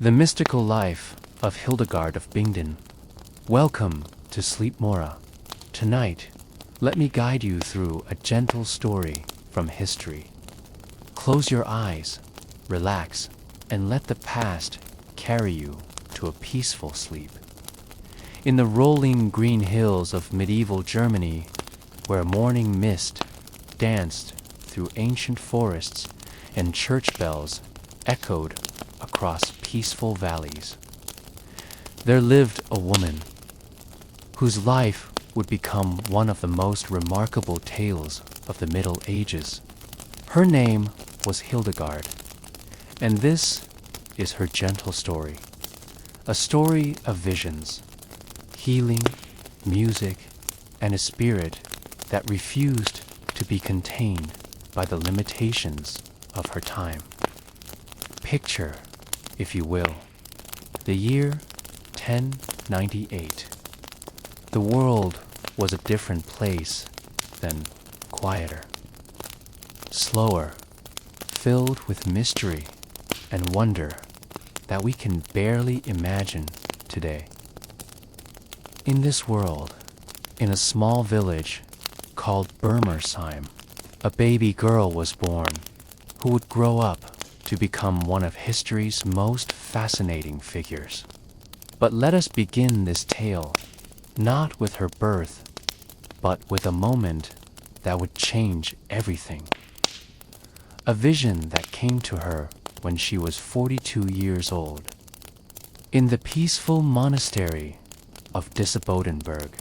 The mystical life of Hildegard of Bingen. Welcome to Sleep Mora. Tonight, let me guide you through a gentle story from history. Close your eyes, relax, and let the past carry you to a peaceful sleep. In the rolling green hills of medieval Germany, where morning mist danced through ancient forests and church bells echoed across peaceful valleys, there lived a woman whose life would become one of the most remarkable tales of the Middle Ages. Her name was Hildegard, and this is her gentle story, a story of visions, healing, music, and a spirit that refused to be contained by the limitations of her time. Picture, if you will, the year 1098. The world was a different place then, quieter, slower, filled with mystery and wonder that we can barely imagine today. In this world, in a small village called Bermersheim, a baby girl was born who would grow up to become one of history's most fascinating figures. But let us begin this tale not with her birth, but with a moment that would change everything. A vision that came to her when she was 42 years old. In the peaceful monastery of Dissebodenberg,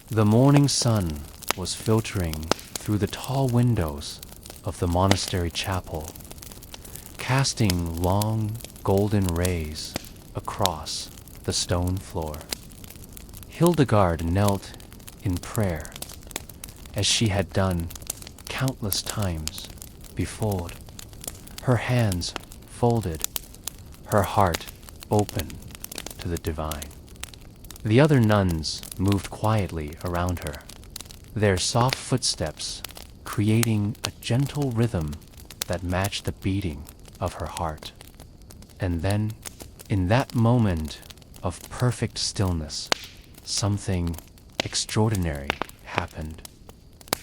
the morning sun was filtering through the tall windows of the monastery chapel, casting long golden rays across the stone floor. Hildegard knelt in prayer, as she had done countless times before, her hands folded, her heart open to the divine. The other nuns moved quietly around her, their soft footsteps creating a gentle rhythm that matched the beating of her heart. And then, in that moment of perfect stillness, something extraordinary happened.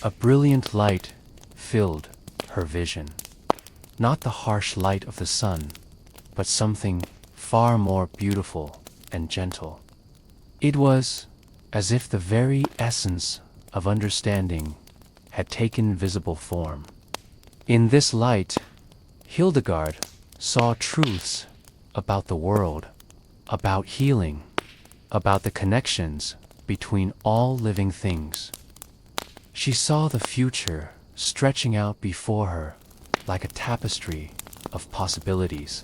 A brilliant light filled her vision. Not the harsh light of the sun, but something far more beautiful and gentle. It was as if the very essence of understanding had taken visible form. In this light, Hildegard saw truths about the world, about healing, about the connections between all living things. She saw the future stretching out before her like a tapestry of possibilities.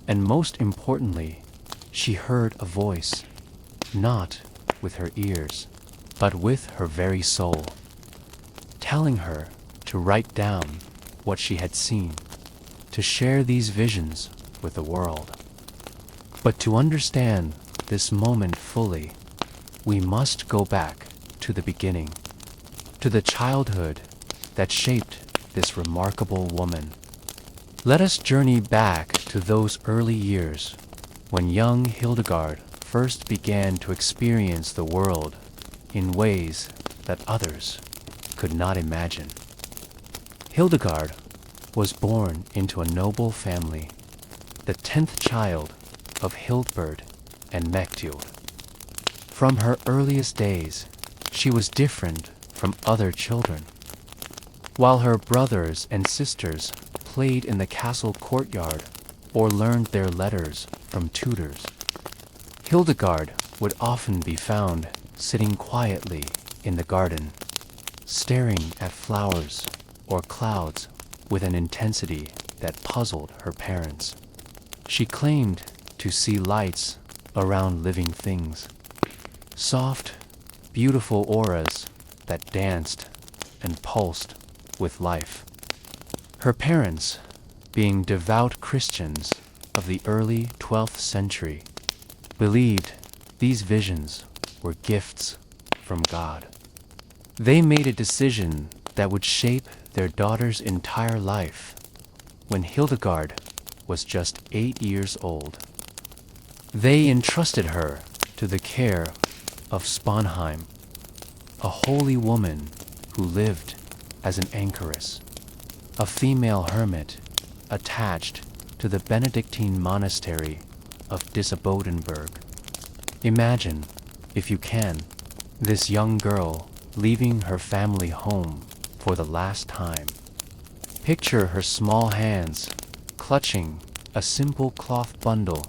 And most importantly, she heard a voice, not with her ears, but with her very soul, telling her to write down what she had seen, to share these visions with the world. But to understand this moment fully, we must go back to the beginning, to the childhood that shaped this remarkable woman. Let us journey back to those early years when young Hildegard first began to experience the world in ways that others could not imagine. Hildegard was born into a noble family, the 10th child of Hildebert and Mechthild. From her earliest days, she was different from other children. While her brothers and sisters played in the castle courtyard or learned their letters from tutors, Hildegard would often be found sitting quietly in the garden, staring at flowers or clouds with an intensity that puzzled her parents. She claimed to see lights around living things, soft, beautiful auras that danced and pulsed with life. Her parents, being devout Christians of the early 12th century, believed these visions were gifts from God. They made a decision that would shape their daughter's entire life when Hildegard was just 8 years old. They entrusted her to the care of Sponheim, a holy woman who lived as an anchoress, a female hermit attached to the Benedictine monastery of Dissebodenberg. Imagine, if you can, this young girl leaving her family home for the last time. Picture her small hands clutching a simple cloth bundle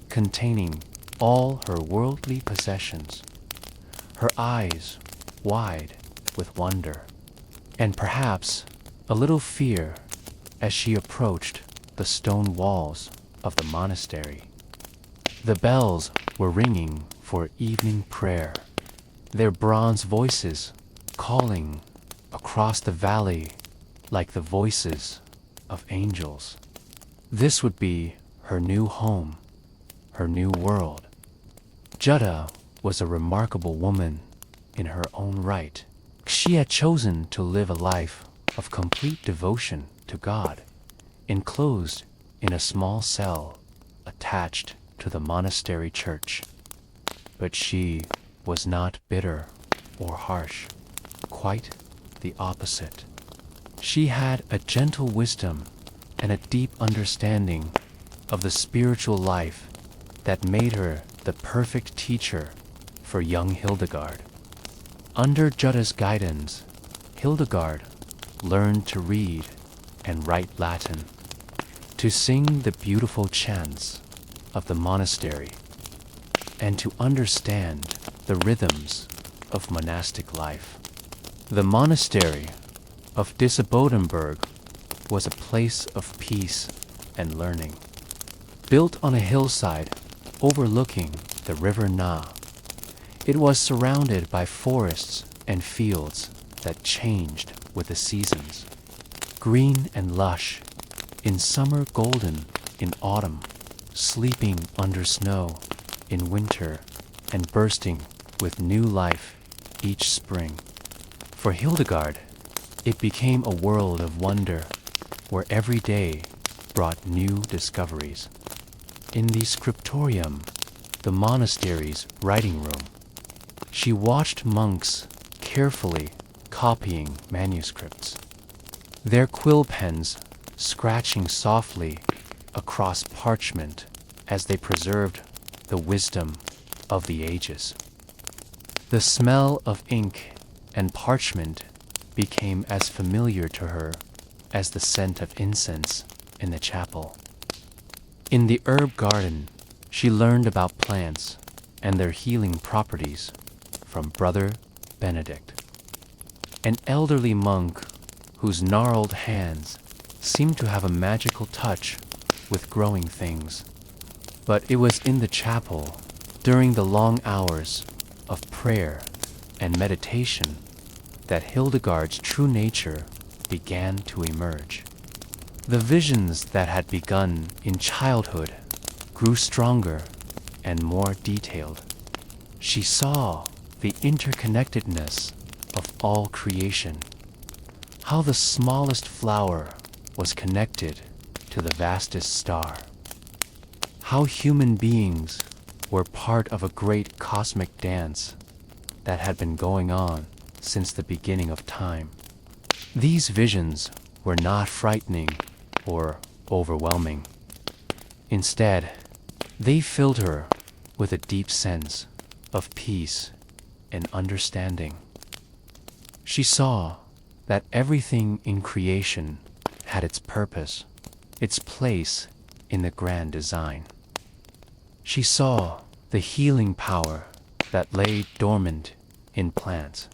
containing all her worldly possessions, her eyes wide with wonder, and perhaps a little fear as she approached the stone walls of the monastery. The bells were ringing for evening prayer, their bronze voices calling across the valley like the voices of angels. This would be her new home, her new world. Jutta was a remarkable woman in her own right. She had chosen to live a life of complete devotion to God, enclosed in a small cell attached to the monastery church. But she was not bitter or harsh, quite the opposite. She had a gentle wisdom and a deep understanding of the spiritual life that made her the perfect teacher for young Hildegard. Under Jutta's guidance, Hildegard learned to read and write Latin, to sing the beautiful chants of the monastery, and to understand the rhythms of monastic life. The monastery of Dissebodenberg was a place of peace and learning. Built on a hillside overlooking the river Na, it was surrounded by forests and fields that changed with the seasons. Green and lush, in summer golden, in autumn, sleeping under snow, in winter, and bursting with new life each spring. For Hildegard, it became a world of wonder where every day brought new discoveries. In the scriptorium, the monastery's writing room, she watched monks carefully copying manuscripts, their quill pens scratching softly across parchment as they preserved the wisdom of the ages. The smell of ink and parchment became as familiar to her as the scent of incense in the chapel. In the herb garden, she learned about plants and their healing properties from Brother Benedict, an elderly monk whose gnarled hands seemed to have a magical touch with growing things. But it was in the chapel, during the long hours of prayer and meditation, that Hildegard's true nature began to emerge. The visions that had begun in childhood grew stronger and more detailed. She saw the interconnectedness of all creation, how the smallest flower was connected to the vastest star, how human beings were part of a great cosmic dance that had been going on since the beginning of time. These visions were not frightening or overwhelming. Instead, they filled her with a deep sense of peace and understanding. She saw that everything in creation had its purpose, its place in the grand design. She saw the healing power that lay dormant in plants,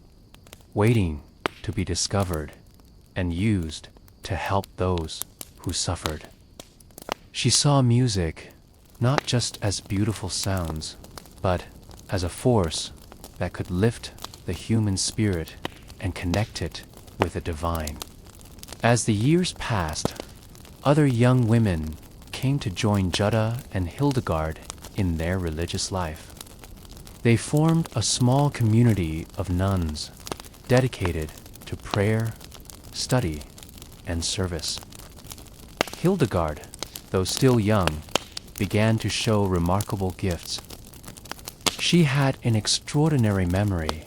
waiting to be discovered and used to help those who suffered. She saw music not just as beautiful sounds, but as a force that could lift the human spirit and connect it with the divine. As the years passed, other young women came to join Jutta and Hildegard in their religious life. They formed a small community of nuns dedicated to prayer, study, and service. Hildegard, though still young, began to show remarkable gifts. She had an extraordinary memory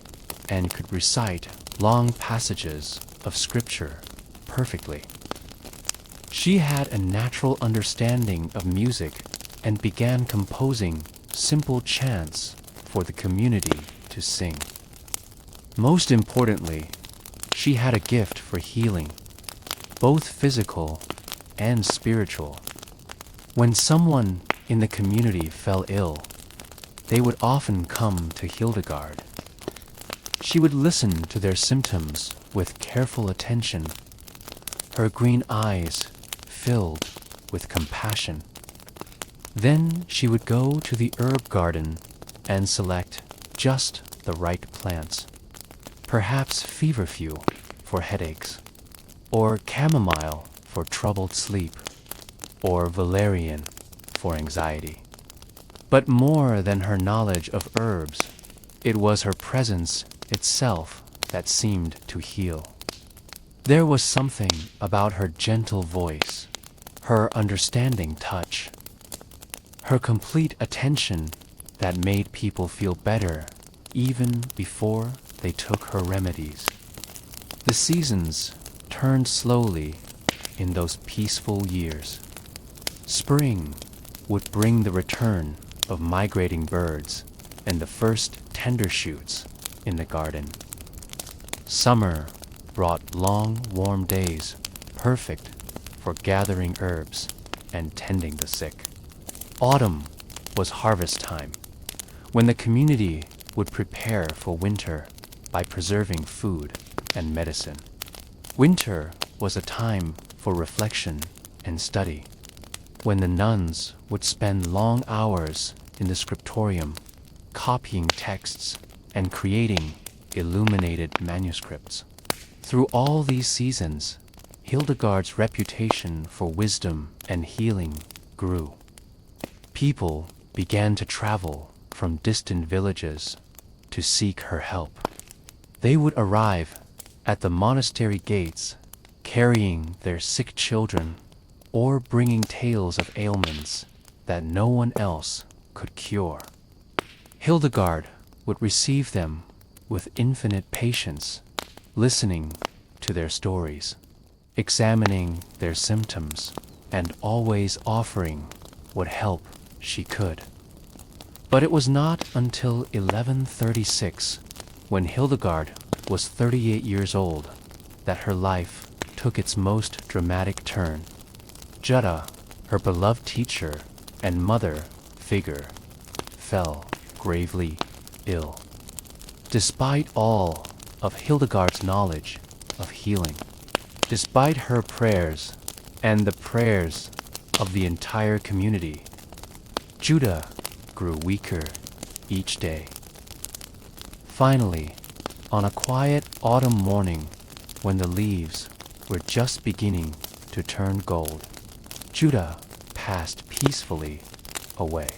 and could recite long passages of scripture perfectly. She had a natural understanding of music and began composing simple chants for the community to sing. Most importantly, she had a gift for healing, both physical and spiritual. When someone in the community fell ill, they would often come to Hildegard. She would listen to their symptoms with careful attention, her green eyes filled with compassion. Then she would go to the herb garden and select just the right plants, perhaps feverfew for headaches, or chamomile for troubled sleep, or valerian for anxiety. But more than her knowledge of herbs, it was her presence itself that seemed to heal. There was something about her gentle voice, her understanding touch, her complete attention that made people feel better even before they took her remedies. The seasons turned slowly in those peaceful years. Spring would bring the return of migrating birds and the first tender shoots in the garden. Summer brought long, warm days, perfect for gathering herbs and tending the sick. Autumn was harvest time, when the community would prepare for winter by preserving food and medicine. Winter was a time for reflection and study, when the nuns would spend long hours in the scriptorium, copying texts and creating illuminated manuscripts. Through all these seasons, Hildegard's reputation for wisdom and healing grew. People began to travel from distant villages to seek her help. They would arrive at the monastery gates carrying their sick children or bringing tales of ailments that no one else could cure. Hildegard would receive them with infinite patience, listening to their stories, examining their symptoms, and always offering what help she could. But it was not until 1136, when Hildegard was 38 years old, that her life took its most dramatic turn. Jutta, her beloved teacher and mother figure, fell gravely ill. Despite all of Hildegard's knowledge of healing, despite her prayers and the prayers of the entire community, Jutta grew weaker each day. Finally, on a quiet autumn morning when the leaves were just beginning to turn gold, Jutta passed peacefully away.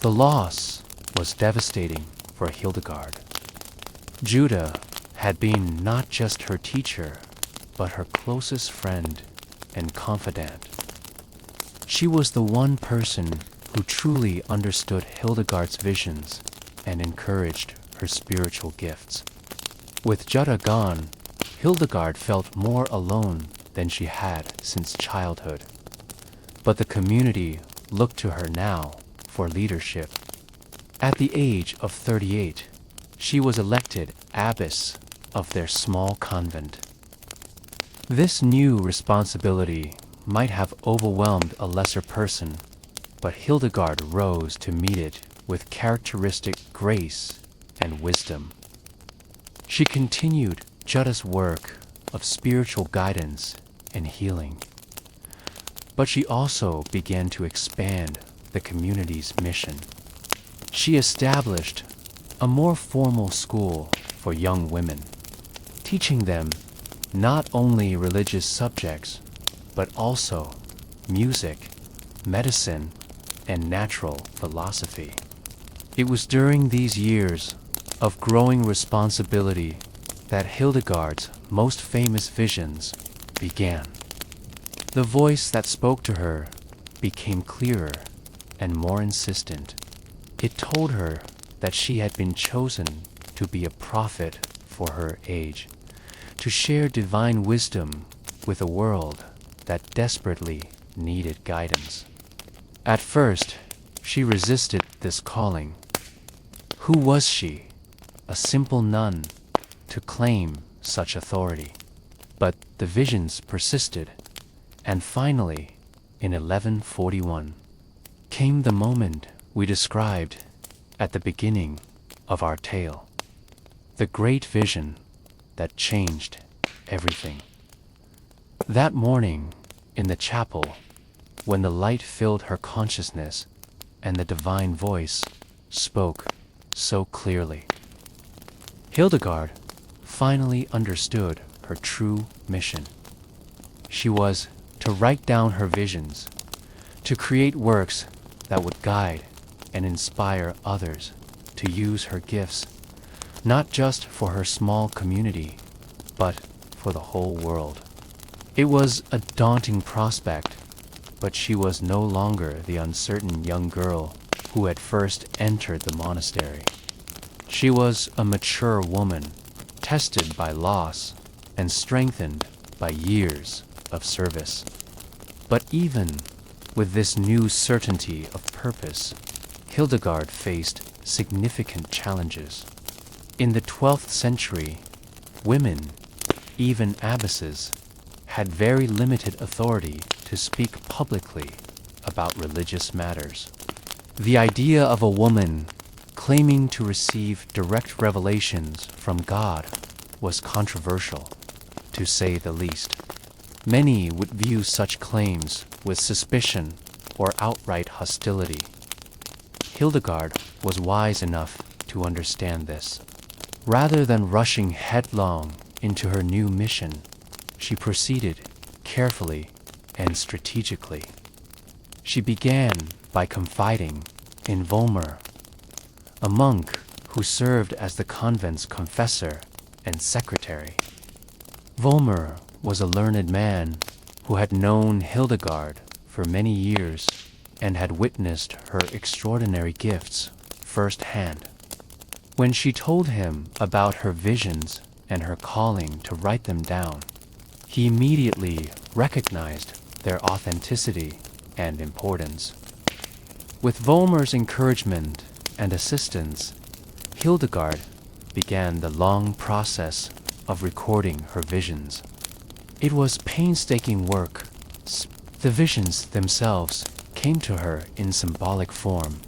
The loss was devastating for Hildegard. Jutta had been not just her teacher, but her closest friend and confidant. She was the one person who truly understood Hildegard's visions and encouraged her spiritual gifts. With Jutta gone, Hildegard felt more alone than she had since childhood. But the community looked to her now for leadership. At the age of 38, she was elected abbess of their small convent. This new responsibility might have overwhelmed a lesser person, but Hildegard rose to meet it with characteristic grace and wisdom. She continued Jutta's work of spiritual guidance and healing, but she also began to expand the community's mission. She established a more formal school for young women, teaching them not only religious subjects, but also music, medicine, and natural philosophy. It was during these years of growing responsibility that Hildegard's most famous visions began. The voice that spoke to her became clearer and more insistent. It told her that she had been chosen to be a prophet for her age, to share divine wisdom with a world that desperately needed guidance. At first, she resisted this calling. Who was she, a simple nun, to claim such authority? But the visions persisted, and finally, in 1141, came the moment we described at the beginning of our tale. The great vision that changed everything. That morning, in the chapel, when the light filled her consciousness and the divine voice spoke so clearly, Hildegard finally understood her true mission. She was to write down her visions, to create works that would guide and inspire others to use her gifts, not just for her small community, but for the whole world. It was a daunting prospect, but she was no longer the uncertain young girl who had first entered the monastery. She was a mature woman, tested by loss and strengthened by years of service. But even with this new certainty of purpose, Hildegard faced significant challenges. In the 12th century, women, even abbesses, had very limited authority to speak publicly about religious matters. The idea of a woman claiming to receive direct revelations from God was controversial, to say the least. Many would view such claims with suspicion or outright hostility. Hildegard was wise enough to understand this. Rather than rushing headlong into her new mission, she proceeded carefully and strategically. She began by confiding in Volmer, a monk who served as the convent's confessor and secretary. Volmer was a learned man who had known Hildegard for many years and had witnessed her extraordinary gifts firsthand. When she told him about her visions and her calling to write them down, he immediately recognized their authenticity and importance. With Volmer's encouragement and assistance, Hildegard began the long process of recording her visions. It was painstaking work. The visions themselves came to her in symbolic form,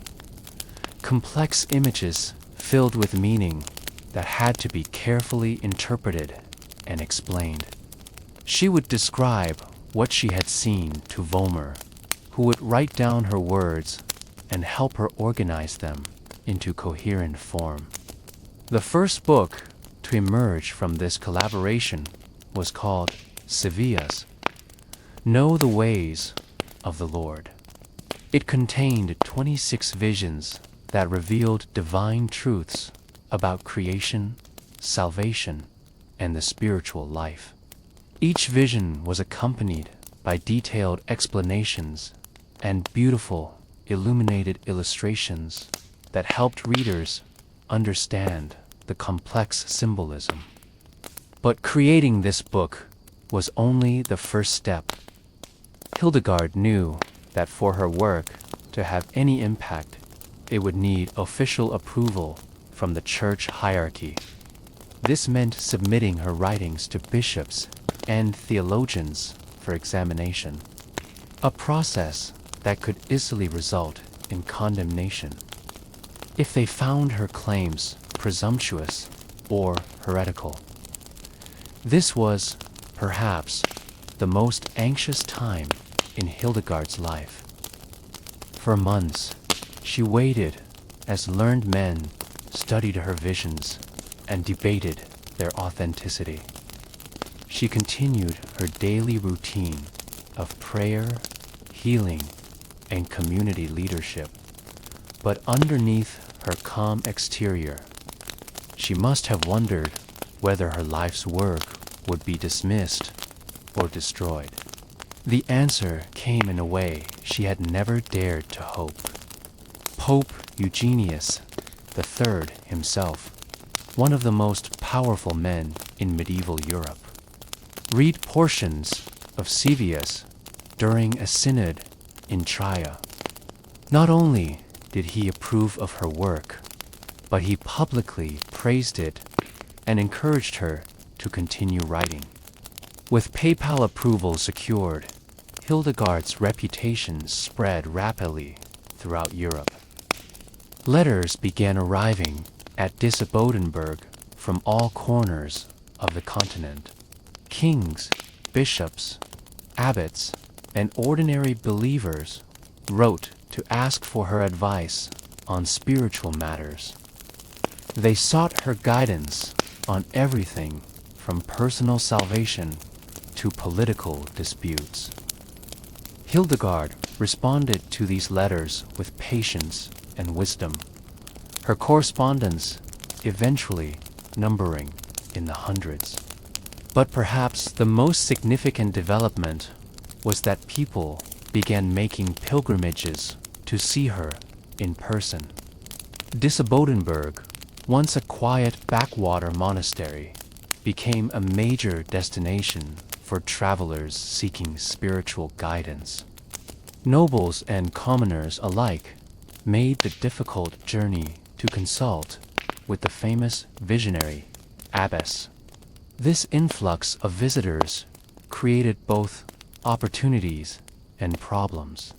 complex images filled with meaning that had to be carefully interpreted and explained. She would describe what she had seen to Volmer, who would write down her words and help her organize them into coherent form. The first book to emerge from this collaboration was called Sevilla's Know the Ways of the Lord. It contained 26 visions that revealed divine truths about creation, salvation, and the spiritual life. Each vision was accompanied by detailed explanations and beautiful, illuminated illustrations that helped readers understand the complex symbolism. But creating this book was only the first step. Hildegard knew that for her work to have any impact, it would need official approval from the church hierarchy. This meant submitting her writings to bishops and theologians for examination, a process that could easily result in condemnation if they found her claims presumptuous or heretical. This was, perhaps, the most anxious time in Hildegard's life. For months, she waited as learned men studied her visions and debated their authenticity. She continued her daily routine of prayer, healing, and community leadership. But underneath her calm exterior, she must have wondered whether her life's work would be dismissed or destroyed. The answer came in a way she had never dared to hope. Pope Eugenius III himself, one of the most powerful men in medieval Europe. Read portions of Sevius during a synod in Trier. Not only did he approve of her work, but he publicly praised it and encouraged her to continue writing. With papal approval secured, Hildegard's reputation spread rapidly throughout Europe. Letters began arriving at Disibodenberg from all corners of the continent. Kings, bishops, abbots, and ordinary believers wrote to ask for her advice on spiritual matters. They sought her guidance on everything from personal salvation to political disputes. Hildegard responded to these letters with patience and wisdom, her correspondence eventually numbering in the hundreds. But perhaps the most significant development was that people began making pilgrimages to see her in person. Disibodenberg, once a quiet backwater monastery, became a major destination for travelers seeking spiritual guidance. Nobles and commoners alike made the difficult journey to consult with the famous visionary abbess. This influx of visitors created both opportunities and problems.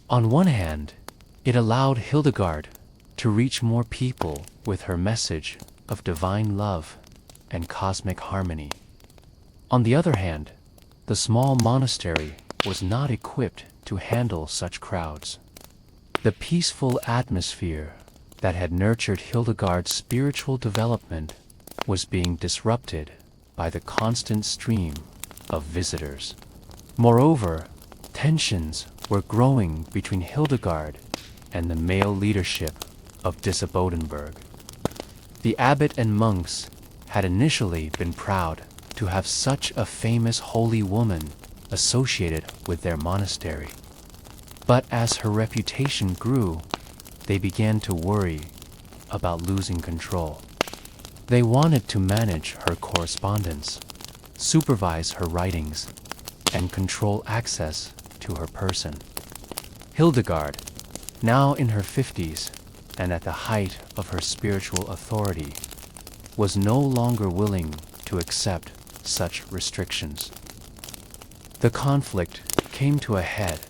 On one hand, it allowed Hildegard to reach more people with her message of divine love and cosmic harmony. On the other hand, the small monastery was not equipped to handle such crowds. The peaceful atmosphere that had nurtured Hildegard's spiritual development was being disrupted by the constant stream of visitors. Moreover, tensions were growing between Hildegard and the male leadership of Disibodenberg. The abbot and monks had initially been proud to have such a famous holy woman associated with their monastery. But as her reputation grew, they began to worry about losing control. They wanted to manage her correspondence, supervise her writings, and control access to her person. Hildegard, now in her 50s and at the height of her spiritual authority, was no longer willing to accept such restrictions. The conflict came to a head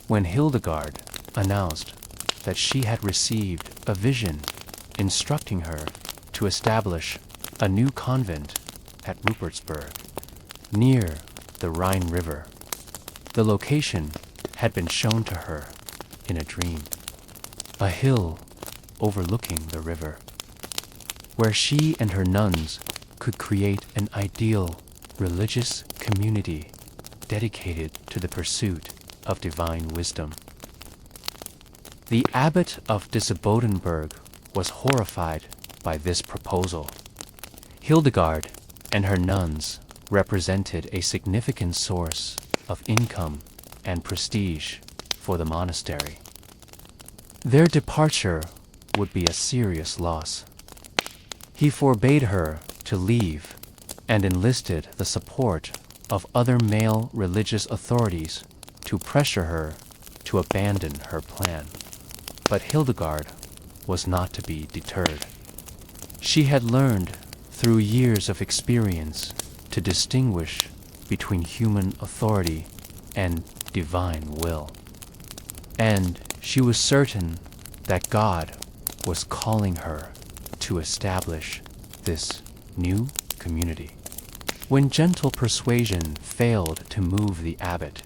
when Hildegard announced that she had received a vision instructing her to establish a new convent at Rupertsberg, near the Rhine River. The location had been shown to her in a dream, a hill overlooking the river, where she and her nuns could create an ideal religious community dedicated to the pursuit of divine wisdom. The abbot of Disibodenberg was horrified by this proposal. Hildegard and her nuns represented a significant source of income and prestige for the monastery. Their departure would be a serious loss. He forbade her to leave and enlisted the support of other male religious authorities to pressure her to abandon her plan. But Hildegard was not to be deterred. She had learned through years of experience to distinguish between human authority and divine will. And she was certain that God was calling her to establish this new community. When gentle persuasion failed to move the abbot,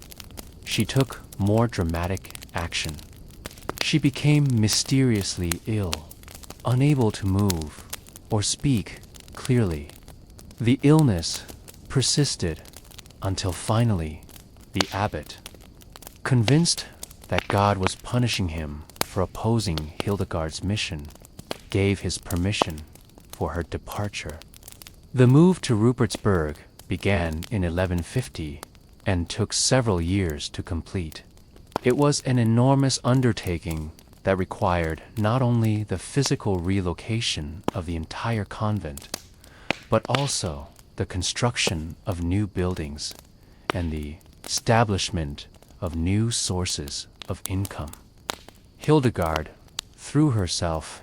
she took more dramatic action. She became mysteriously ill, unable to move or speak clearly. The illness persisted until finally the abbot, convinced that God was punishing him for opposing Hildegard's mission, gave his permission for her departure. The move to Rupertsberg began in 1150 and took several years to complete. It was an enormous undertaking that required not only the physical relocation of the entire convent, but also the construction of new buildings and the establishment of new sources of income. Hildegard threw herself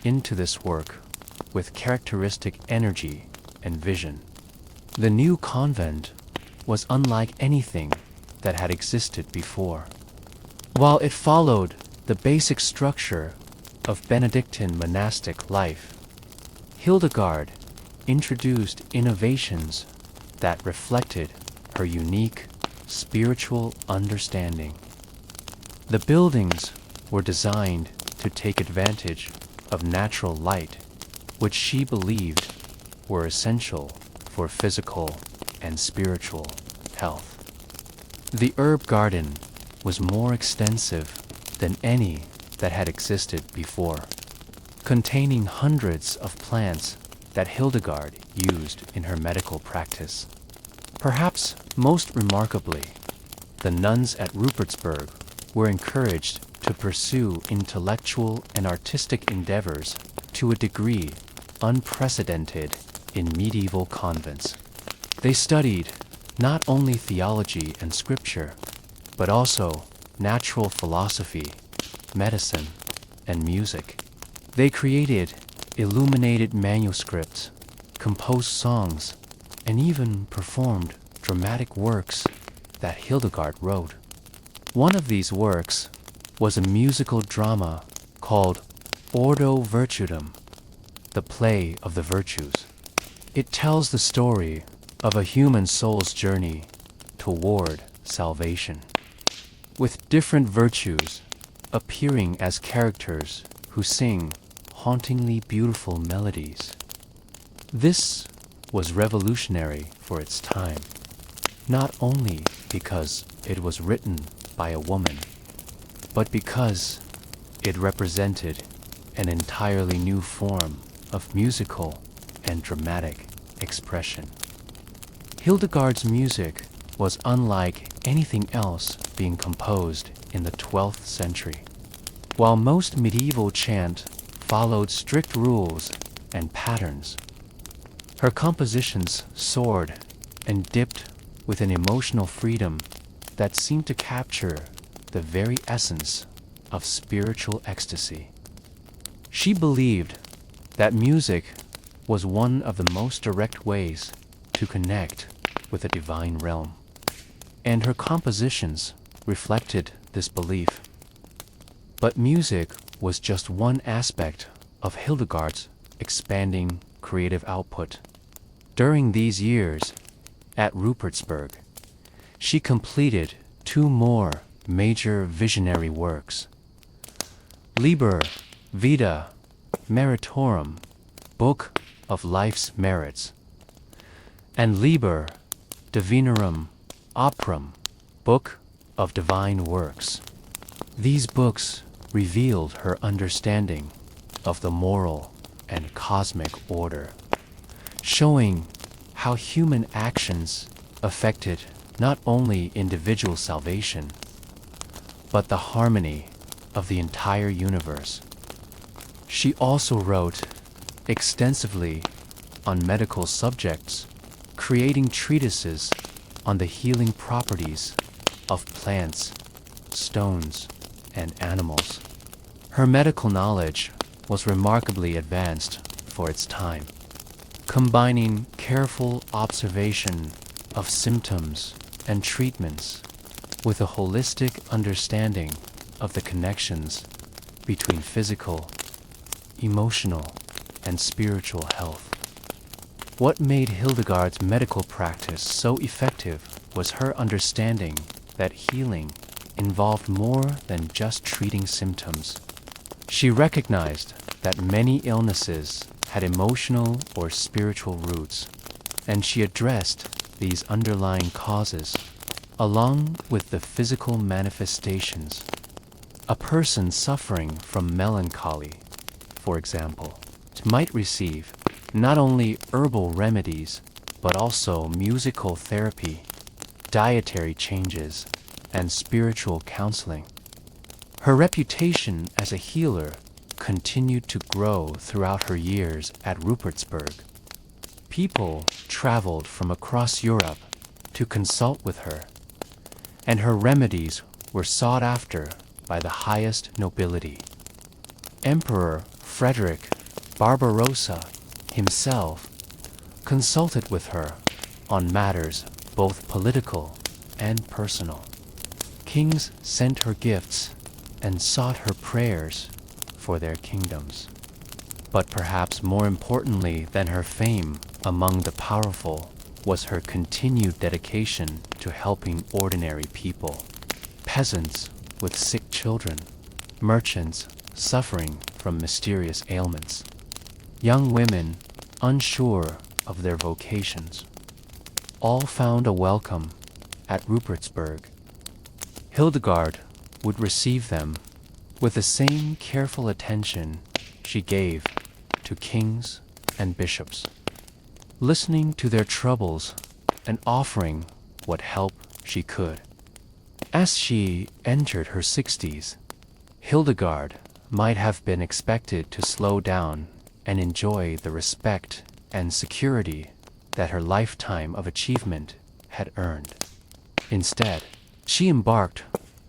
into this work with characteristic energy and vision. The new convent was unlike anything that had existed before. While it followed the basic structure of Benedictine monastic life, Hildegard introduced innovations that reflected her unique spiritual understanding. The buildings were designed to take advantage of natural light, which she believed were essential for physical and spiritual health. The herb garden was more extensive than any that had existed before, containing hundreds of plants that Hildegard used in her medical practice. Perhaps most remarkably, the nuns at Rupertsberg were encouraged to pursue intellectual and artistic endeavors to a degree unprecedented in medieval convents. They studied not only theology and scripture, but also natural philosophy, medicine, and music. They created illuminated manuscripts, composed songs, and even performed dramatic works that Hildegard wrote. One of these works was a musical drama called Ordo Virtutum, the play of the virtues. It tells the story of a human soul's journey toward salvation, with different virtues appearing as characters who sing hauntingly beautiful melodies. This was revolutionary for its time, not only because it was written by a woman, but because it represented an entirely new form of musical and dramatic expression. Hildegard's music was unlike anything else being composed in the 12th century. While most medieval chant followed strict rules and patterns, her compositions soared and dipped with an emotional freedom that seemed to capture the very essence of spiritual ecstasy. She believed that music was one of the most direct ways to connect with the divine realm, and her compositions reflected this belief. But music was just one aspect of Hildegard's expanding creative output. During these years at Rupertsberg, she completed two more major visionary works: Liber Vitae Meritorum, Book of Life's Merits, and Liber Divinorum Operum, Book of Divine Works. These books revealed her understanding of the moral and cosmic order, showing how human actions affected not only individual salvation, but the harmony of the entire universe. She also wrote extensively on medical subjects, creating treatises on the healing properties of plants, stones, and animals. Her medical knowledge was remarkably advanced for its time, combining careful observation of symptoms and treatments with a holistic understanding of the connections between physical, emotional, and spiritual health. What made Hildegard's medical practice so effective was her understanding that healing involved more than just treating symptoms. She recognized that many illnesses had emotional or spiritual roots, and she addressed these underlying causes along with the physical manifestations. A person suffering from melancholy, for example, might receive not only herbal remedies but also musical therapy dietary changes, and spiritual counseling. Her reputation as a healer continued to grow throughout her years at Rupertsberg. People traveled from across Europe to consult with her, and her remedies were sought after by the highest nobility. Emperor Frederick Barbarossa himself consulted with her on matters both political and personal. Kings sent her gifts and sought her prayers for their kingdoms. But perhaps more importantly than her fame among the powerful was her continued dedication to helping ordinary people, peasants with sick children, merchants suffering from mysterious ailments, young women unsure of their vocations. All found a welcome at Rupertsberg. Hildegard would receive them with the same careful attention she gave to kings and bishops, listening to their troubles and offering what help she could. As she entered her 60s, Hildegard might have been expected to slow down and enjoy the respect and security that her lifetime of achievement had earned. Instead, she embarked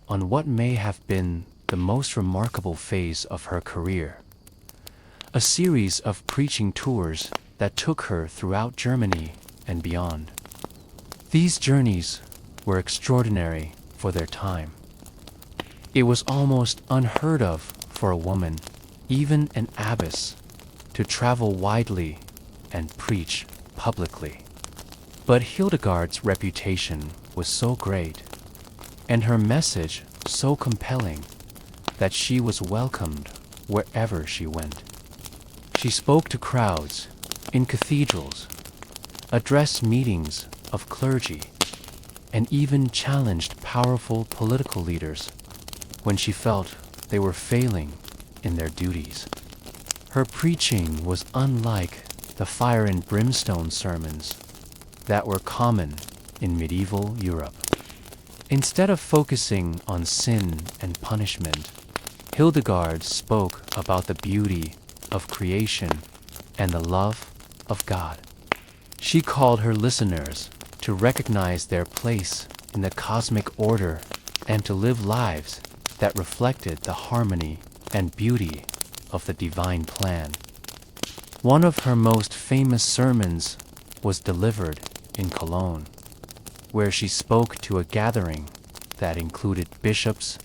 on what may have been the most remarkable phase of her career, a series of preaching tours that took her throughout Germany and beyond. These journeys were extraordinary for their time. It was almost unheard of for a woman, even an abbess, to travel widely and preach publicly. But Hildegard's reputation was so great, and her message so compelling, that she was welcomed wherever she went. She spoke to crowds in cathedrals, addressed meetings of clergy, and even challenged powerful political leaders when she felt they were failing in their duties. Her preaching was unlike the fire and brimstone sermons that were common in medieval Europe. Instead of focusing on sin and punishment, Hildegard spoke about the beauty of creation and the love of God. She called her listeners to recognize their place in the cosmic order and to live lives that reflected the harmony and beauty of the divine plan. One of her most famous sermons was delivered in Cologne, where she spoke to a gathering that included bishops,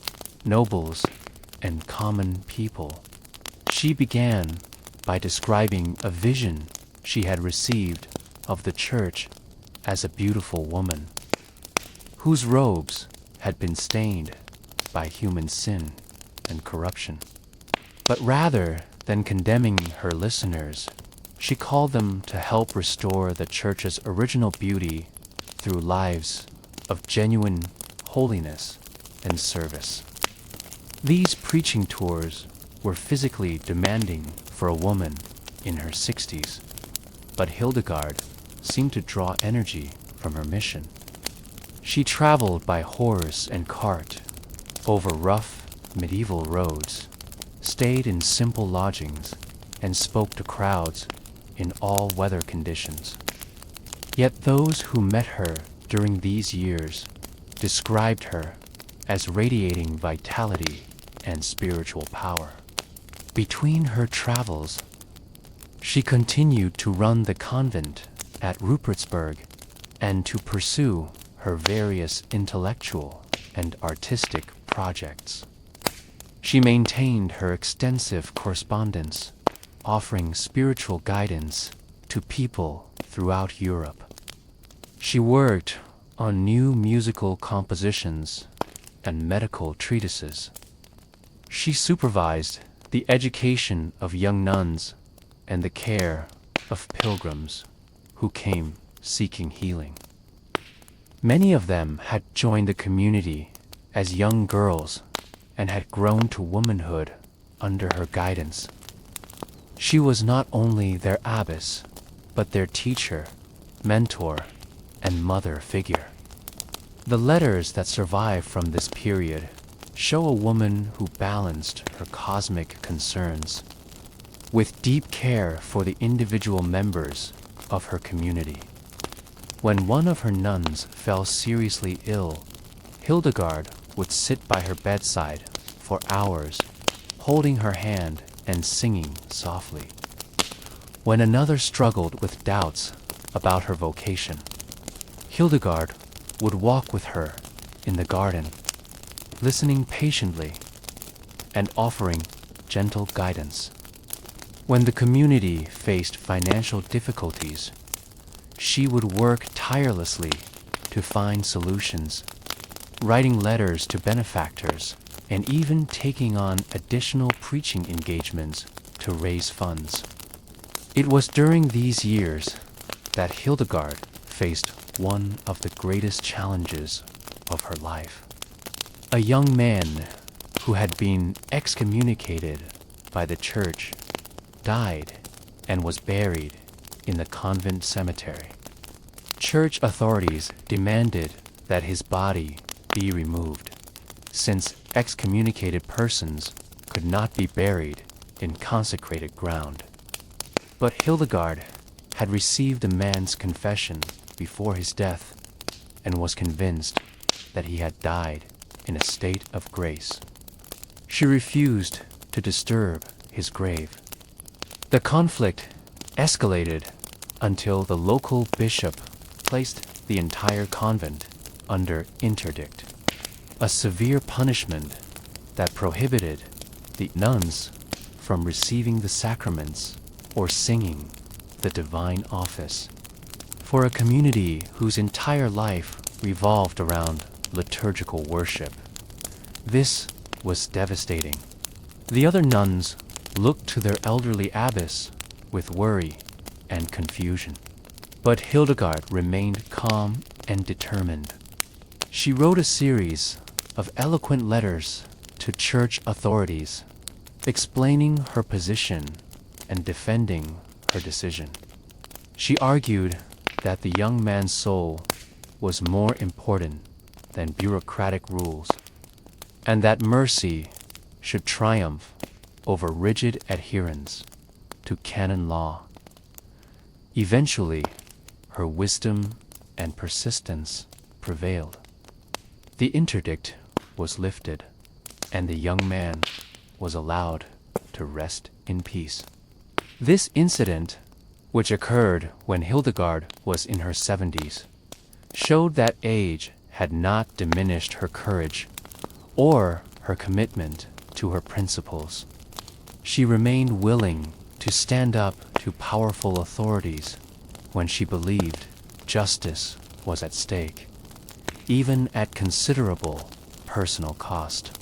nobles, and common people. She began by describing a vision she had received of the church as a beautiful woman, whose robes had been stained by human sin and corruption. But rather than condemning her listeners, she called them to help restore the church's original beauty through lives of genuine holiness and service. These preaching tours were physically demanding for a woman in her 60s, but Hildegard seemed to draw energy from her mission. She traveled by horse and cart over rough medieval roads, stayed in simple lodgings, and spoke to crowds in all weather conditions. Yet those who met her during these years described her as radiating vitality and spiritual power. Between her travels, she continued to run the convent at Rupertsberg and to pursue her various intellectual and artistic projects. She maintained her extensive correspondence, offering spiritual guidance to people throughout Europe. She worked on new musical compositions and medical treatises. She supervised the education of young nuns and the care of pilgrims who came seeking healing. Many of them had joined the community as young girls and had grown to womanhood under her guidance. She was not only their abbess, but their teacher, mentor, and mother figure. The letters that survive from this period show a woman who balanced her cosmic concerns with deep care for the individual members of her community. When one of her nuns fell seriously ill, Hildegard would sit by her bedside for hours, holding her hand and singing softly. When another struggled with doubts about her vocation, Hildegard would walk with her in the garden, listening patiently and offering gentle guidance. When the community faced financial difficulties, she would work tirelessly to find solutions, writing letters to benefactors and even taking on additional preaching engagements to raise funds. It was during these years that Hildegard faced one of the greatest challenges of her life. A young man who had been excommunicated by the church died and was buried in the convent cemetery. Church authorities demanded that his body be removed, since excommunicated persons could not be buried in consecrated ground. But Hildegard had received the man's confession before his death and was convinced that he had died in a state of grace. She refused to disturb his grave. The conflict escalated until the local bishop placed the entire convent under interdict, a severe punishment that prohibited the nuns from receiving the sacraments or singing the divine office. For a community whose entire life revolved around liturgical worship, this was devastating. The other nuns looked to their elderly abbess with worry and confusion. But Hildegard remained calm and determined. She wrote a series of eloquent letters to church authorities, explaining her position and defending her decision. She argued that the young man's soul was more important than bureaucratic rules, and that mercy should triumph over rigid adherence to canon law. Eventually, her wisdom and persistence prevailed. The interdict was lifted, and the young man was allowed to rest in peace. This incident, which occurred when Hildegard was in her 70s, showed that age had not diminished her courage or her commitment to her principles. She remained willing to stand up to powerful authorities when she believed justice was at stake, even at considerable personal cost.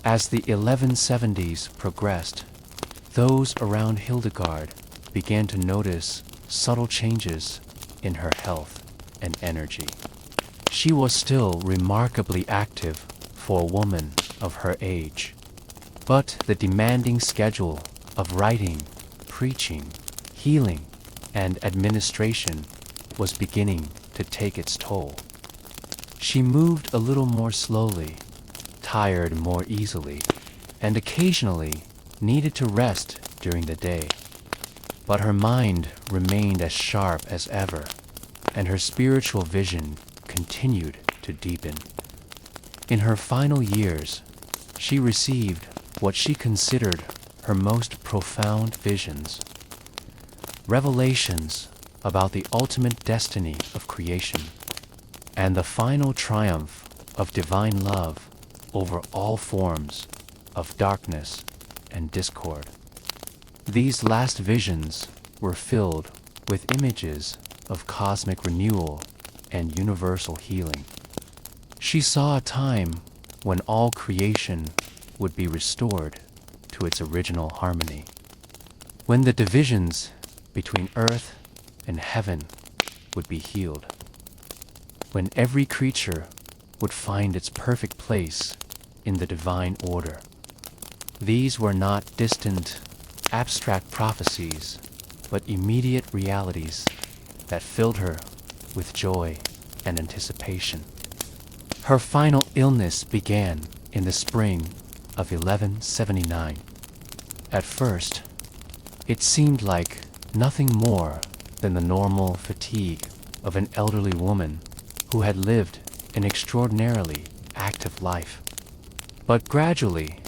As the 1170s progressed, those around Hildegard began to notice subtle changes in her health and energy. She was still remarkably active for a woman of her age, but the demanding schedule of writing, preaching, healing, and administration was beginning to take its toll. She moved a little more slowly, tired more easily, and occasionally needed to rest during the day. But her mind remained as sharp as ever, and her spiritual vision continued to deepen. In her final years, she received what she considered her most profound visions, revelations about the ultimate destiny of creation and the final triumph of divine love over all forms of darkness and discord. These last visions were filled with images of cosmic renewal and universal healing. She saw a time when all creation would be restored to its original harmony, when the divisions between earth and heaven would be healed, when every creature would find its perfect place in the divine order. These were not distant, abstract prophecies, but immediate realities that filled her with joy and anticipation. Her final illness began in the spring of 1179. At first, it seemed like nothing more than the normal fatigue of an elderly woman who had lived an extraordinarily active life. But gradually,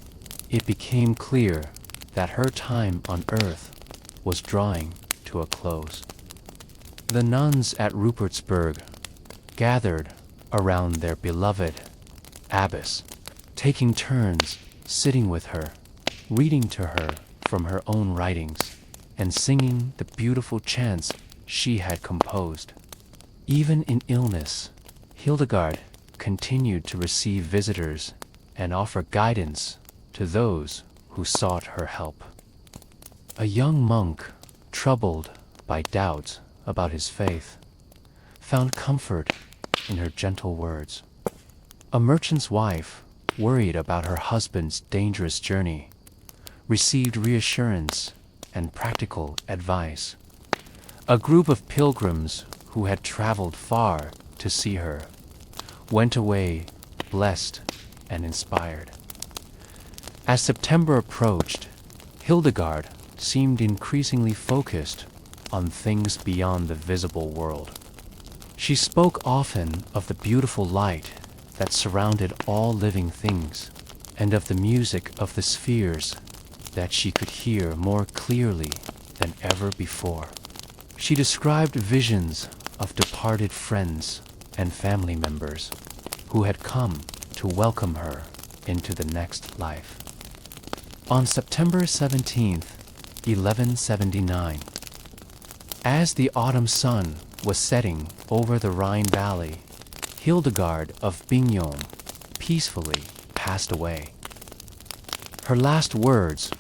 it became clear that her time on earth was drawing to a close. The nuns at Rupertsberg gathered around their beloved abbess, taking turns sitting with her, reading to her from her own writings, and singing the beautiful chants she had composed. Even in illness, Hildegard continued to receive visitors and offer guidance to those who sought her help. A young monk, troubled by doubts about his faith, found comfort in her gentle words. A merchant's wife, worried about her husband's dangerous journey, received reassurance and practical advice. A group of pilgrims who had traveled far to see her went away blessed and inspired. As September approached, Hildegard seemed increasingly focused on things beyond the visible world. She spoke often of the beautiful light that surrounded all living things, and of the music of the spheres that she could hear more clearly than ever before. She described visions of departed friends and family members who had come to welcome her into the next life. On September 17th, 1179, as the autumn sun was setting over the Rhine Valley, Hildegard of Bingen peacefully passed away. Her last words,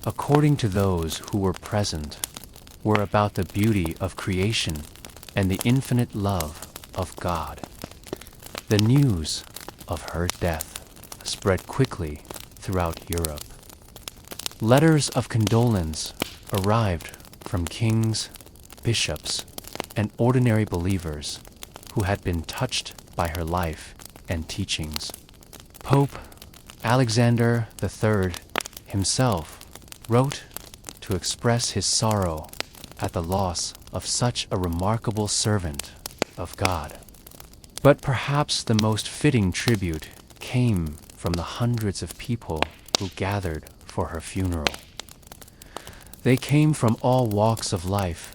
according to those who were present, were about the beauty of creation and the infinite love of God. The news of her death spread quickly throughout Europe. Letters of condolence arrived from kings, bishops, and ordinary believers who had been touched by her life and teachings. Pope Alexander III himself wrote to express his sorrow at the loss of such a remarkable servant of God. But perhaps the most fitting tribute came from the hundreds of people who gathered for her funeral. They came from all walks of life,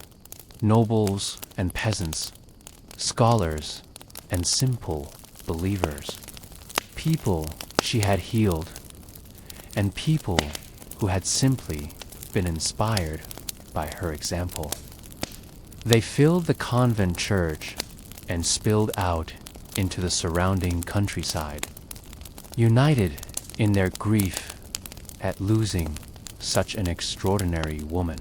nobles and peasants, scholars and simple believers, people she had healed, and people who had simply been inspired by her example. They filled the convent church and spilled out into the surrounding countryside, united in their grief at losing such an extraordinary woman.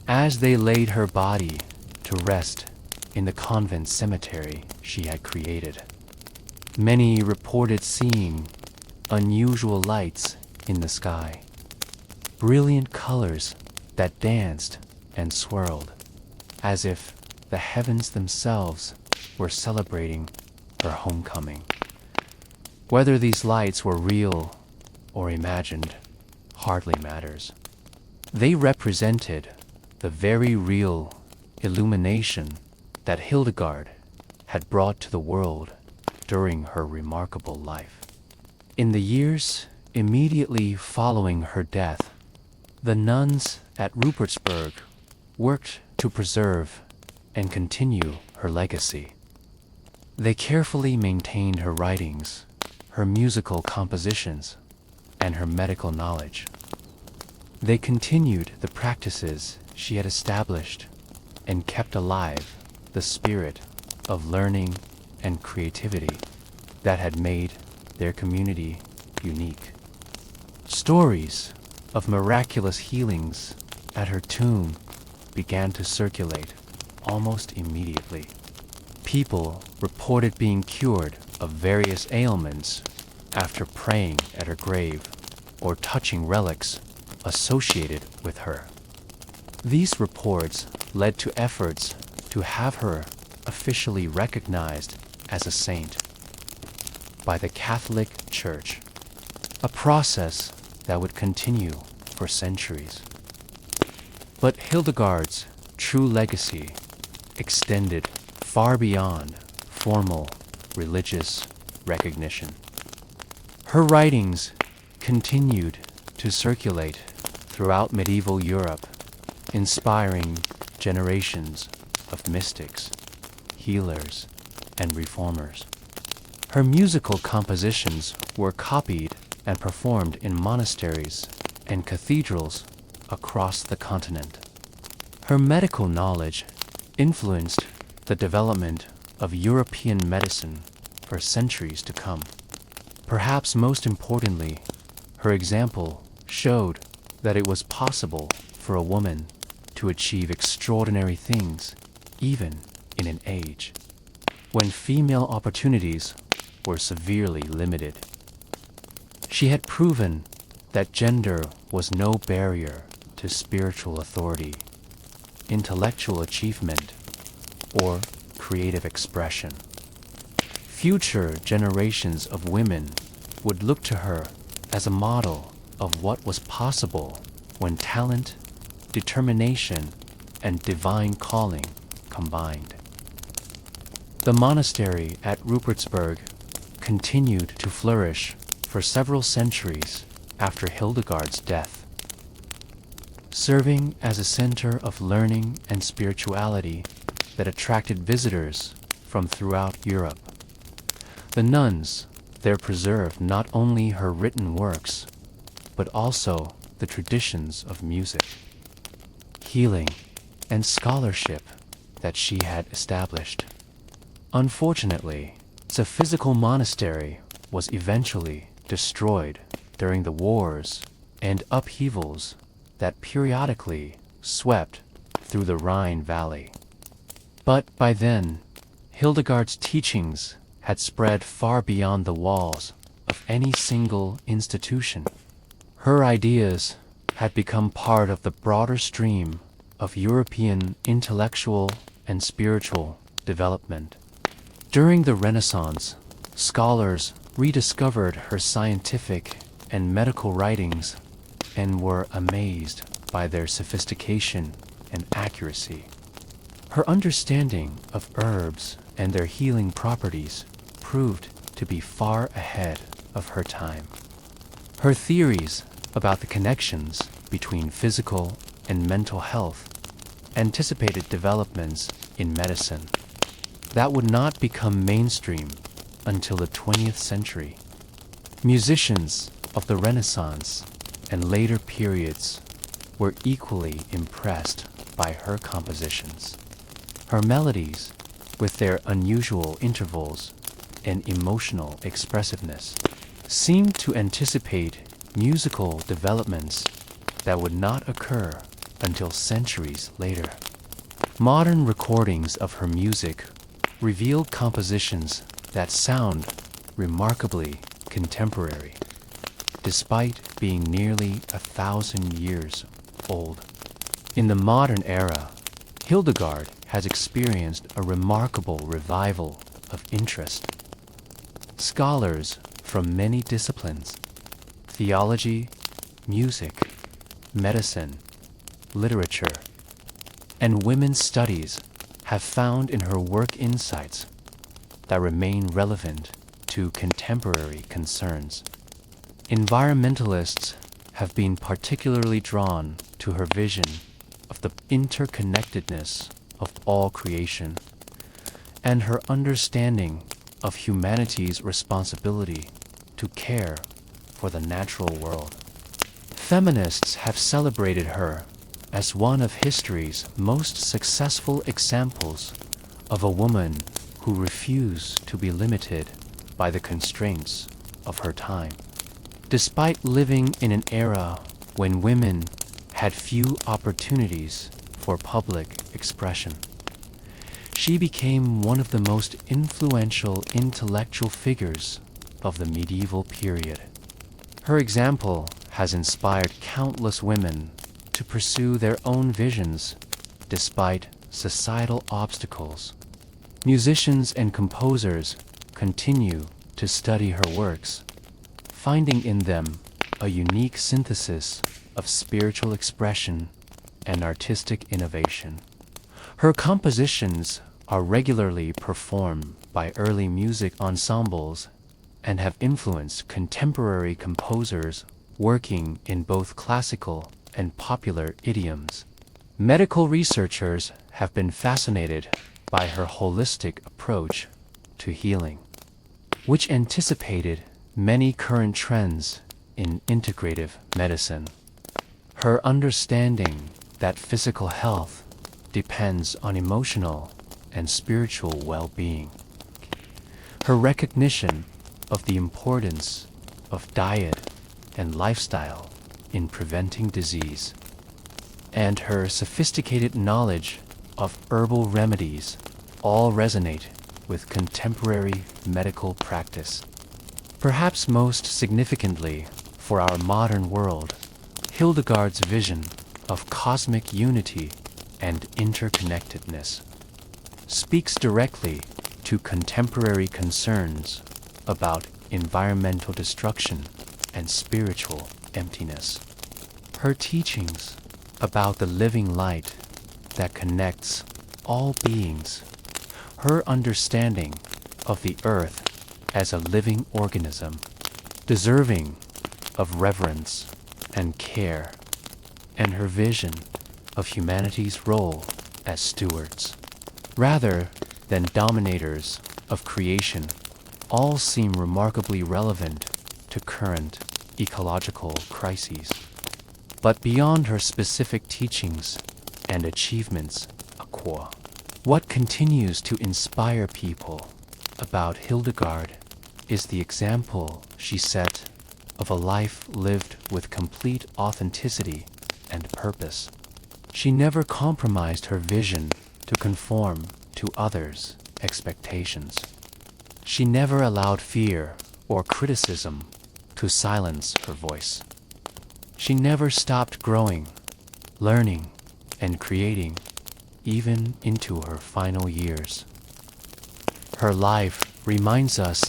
As they laid her body to rest in the convent cemetery she had created, many reported seeing unusual lights in the sky, brilliant colors that danced and swirled, as if the heavens themselves were celebrating her homecoming. Whether these lights were real or imagined hardly matters. They represented the very real illumination that Hildegard had brought to the world during her remarkable life. In the years immediately following her death, the nuns at Rupertsberg worked to preserve and continue her legacy. They carefully maintained her writings, her musical compositions, and her medical knowledge. They continued the practices she had established and kept alive the spirit of learning and creativity that had made their community unique. Stories of miraculous healings at her tomb began to circulate almost immediately. People reported being cured of various ailments after praying at her grave or touching relics associated with her. These reports led to efforts to have her officially recognized as a saint. by the Catholic Church, a process that would continue for centuries. But Hildegard's true legacy extended far beyond formal religious recognition. Her writings continued to circulate throughout medieval Europe, inspiring generations of mystics, healers, and reformers. Her musical compositions were copied and performed in monasteries and cathedrals across the continent. Her medical knowledge influenced the development of European medicine for centuries to come. Perhaps most importantly, her example showed that it was possible for a woman to achieve extraordinary things even in an age when female opportunities were severely limited. She had proven that gender was no barrier to spiritual authority, intellectual achievement, or creative expression. Future generations of women would look to her as a model of what was possible when talent, determination, and divine calling combined. The monastery at Rupertsberg continued to flourish for several centuries after Hildegard's death, serving as a center of learning and spirituality that attracted visitors from throughout Europe. The nuns there preserved not only her written works, but also the traditions of music, healing, and scholarship that she had established. Unfortunately, the physical monastery was eventually destroyed during the wars and upheavals that periodically swept through the Rhine Valley. But by then, Hildegard's teachings had spread far beyond the walls of any single institution. Her ideas had become part of the broader stream of European intellectual and spiritual development. During the Renaissance, scholars rediscovered her scientific and medical writings and were amazed by their sophistication and accuracy. Her understanding of herbs and their healing properties proved to be far ahead of her time. Her theories about the connections between physical and mental health anticipated developments in medicine that would not become mainstream until the 20th century. Musicians of the Renaissance and later periods were equally impressed by her compositions. Her melodies, with their unusual intervals and emotional expressiveness, seemed to anticipate musical developments that would not occur until centuries later. Modern recordings of her music revealed compositions that sound remarkably contemporary, despite being nearly 1,000 years old. In the modern era, Hildegard has experienced a remarkable revival of interest. Scholars from many disciplines, theology, music, medicine, literature, and women's studies have found in her work insights that remain relevant to contemporary concerns. Environmentalists have been particularly drawn to her vision of the interconnectedness of all creation and her understanding of humanity's responsibility to care for the natural world. Feminists have celebrated her as one of history's most successful examples of a woman who refused to be limited by the constraints of her time. Despite living in an era when women had few opportunities for public expression, she became one of the most influential intellectual figures of the medieval period. Her example has inspired countless women to pursue their own visions despite societal obstacles. Musicians and composers continue to study her works, finding in them a unique synthesis of spiritual expression and artistic innovation. Her compositions are regularly performed by early music ensembles and have influenced contemporary composers working in both classical and popular idioms. Medical researchers have been fascinated by her holistic approach to healing, which anticipated many current trends in integrative medicine. Her understanding that physical health depends on emotional and spiritual well-being. Her recognition of the importance of diet and lifestyle in preventing disease, and her sophisticated knowledge of herbal remedies all resonate with contemporary medical practice. Perhaps most significantly for our modern world, Hildegard's vision of cosmic unity and interconnectedness speaks directly to contemporary concerns about environmental destruction and spiritual emptiness. Her teachings about the living light that connects all beings, her understanding of the earth as a living organism, deserving of reverence and care, and her vision of humanity's role as stewards, rather than dominators of creation, all seem remarkably relevant to current ecological crises. But beyond her specific teachings and achievements, what continues to inspire people about Hildegard is the example she set of a life lived with complete authenticity and purpose. She never compromised her vision to conform to others' expectations. She never allowed fear or criticism to silence her voice. She never stopped growing, learning, and creating, even into her final years. Her life reminds us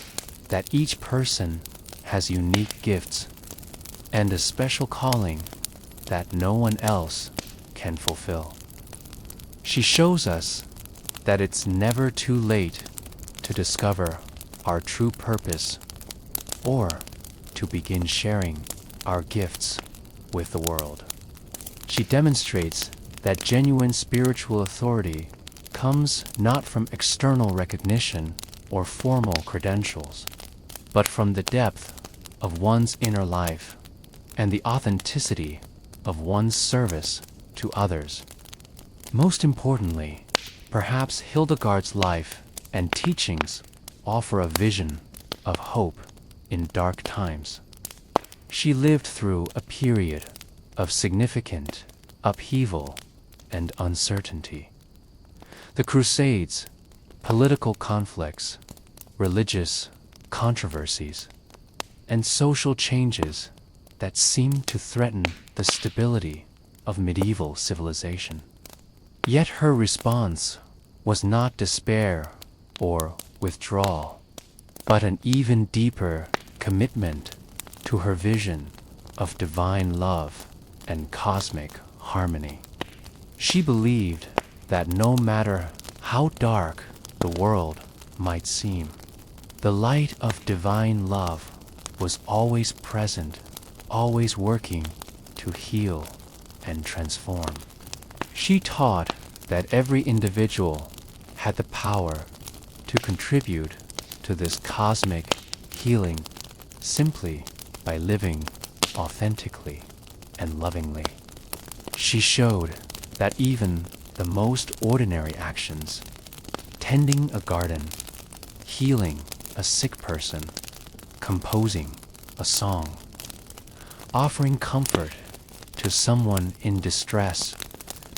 that each person has unique gifts and a special calling that no one else can fulfill. She shows us that it's never too late to discover our true purpose or to begin sharing our gifts with the world. She demonstrates that genuine spiritual authority comes not from external recognition or formal credentials, but from the depth of one's inner life and the authenticity of one's service to others. Most importantly, perhaps Hildegard's life and teachings offer a vision of hope in dark times. She lived through a period of significant upheaval and uncertainty. The Crusades, political conflicts, religious controversies, and social changes that seemed to threaten the stability of medieval civilization. Yet her response was not despair or withdrawal, but an even deeper commitment to her vision of divine love and cosmic harmony. She believed that no matter how dark the world might seem, the light of divine love was always present, always working to heal and transform. She taught that every individual had the power to contribute to this cosmic healing simply by living authentically and lovingly. She showed that even the most ordinary actions, tending a garden, healing a sick person, composing a song, offering comfort to someone in distress,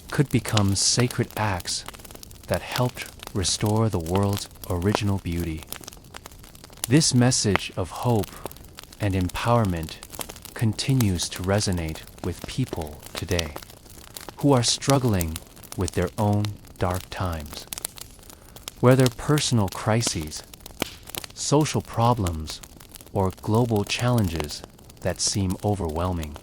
could become sacred acts that helped restore the world's original beauty. This message of hope and empowerment continues to resonate with people today who are struggling with their own dark times, whether personal crises, social problems, or global challenges that seem overwhelming.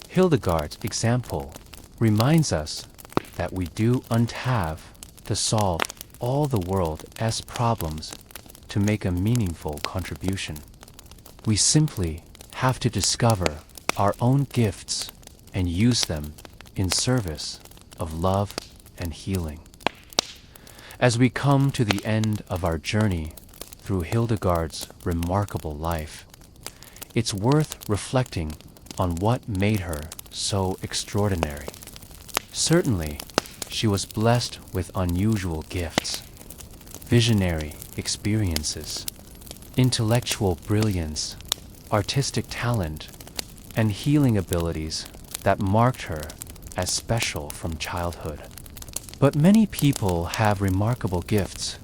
Hildegard's example reminds us that we don't have to solve all the world's problems to make a meaningful contribution. We simply have to discover our own gifts and use them in service of love and healing. As we come to the end of our journey through Hildegard's remarkable life, it's worth reflecting on what made her so extraordinary. Certainly, she was blessed with unusual gifts, visionary experiences, intellectual brilliance, artistic talent, and healing abilities that marked her as special from childhood. But many people have remarkable gifts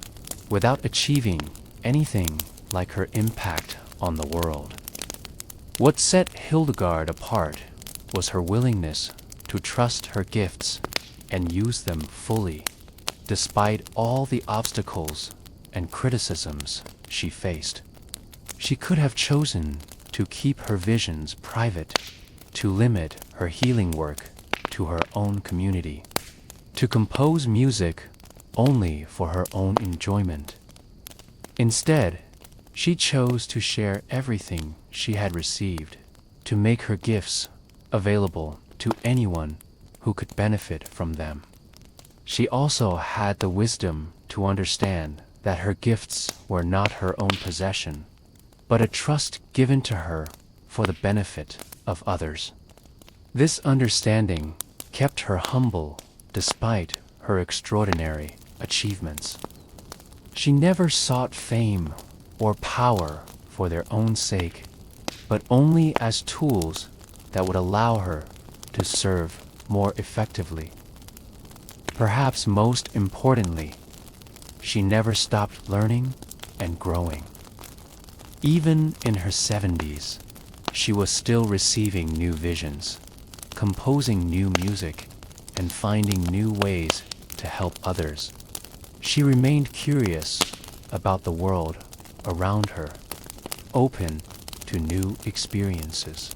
without achieving anything like her impact on the world. What set Hildegard apart was her willingness to trust her gifts and use them fully, despite all the obstacles and criticisms she faced. She could have chosen to keep her visions private, to limit her healing work to her own community, to compose music only for her own enjoyment. Instead, she chose to share everything she had received, to make her gifts available to anyone who could benefit from them. She also had the wisdom to understand that her gifts were not her own possession, but a trust given to her for the benefit of others. This understanding kept her humble despite her extraordinary achievements. She never sought fame or power for their own sake, but only as tools that would allow her to serve more effectively. Perhaps most importantly, she never stopped learning and growing. Even in her 70s, she was still receiving new visions, composing new music, and finding new ways to help others. She remained curious about the world around her, open to new experiences,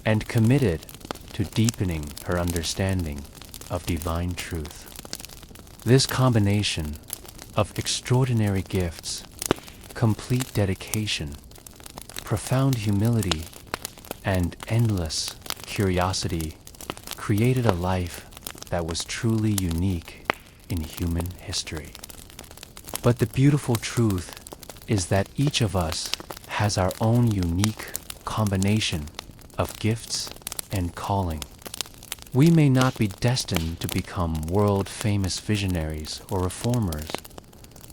and committed to deepening her understanding of divine truth. This combination of extraordinary gifts, complete dedication, profound humility, and endless curiosity created a life that was truly unique in human history. But the beautiful truth is that each of us has our own unique combination of gifts and calling. We may not be destined to become world-famous visionaries or reformers,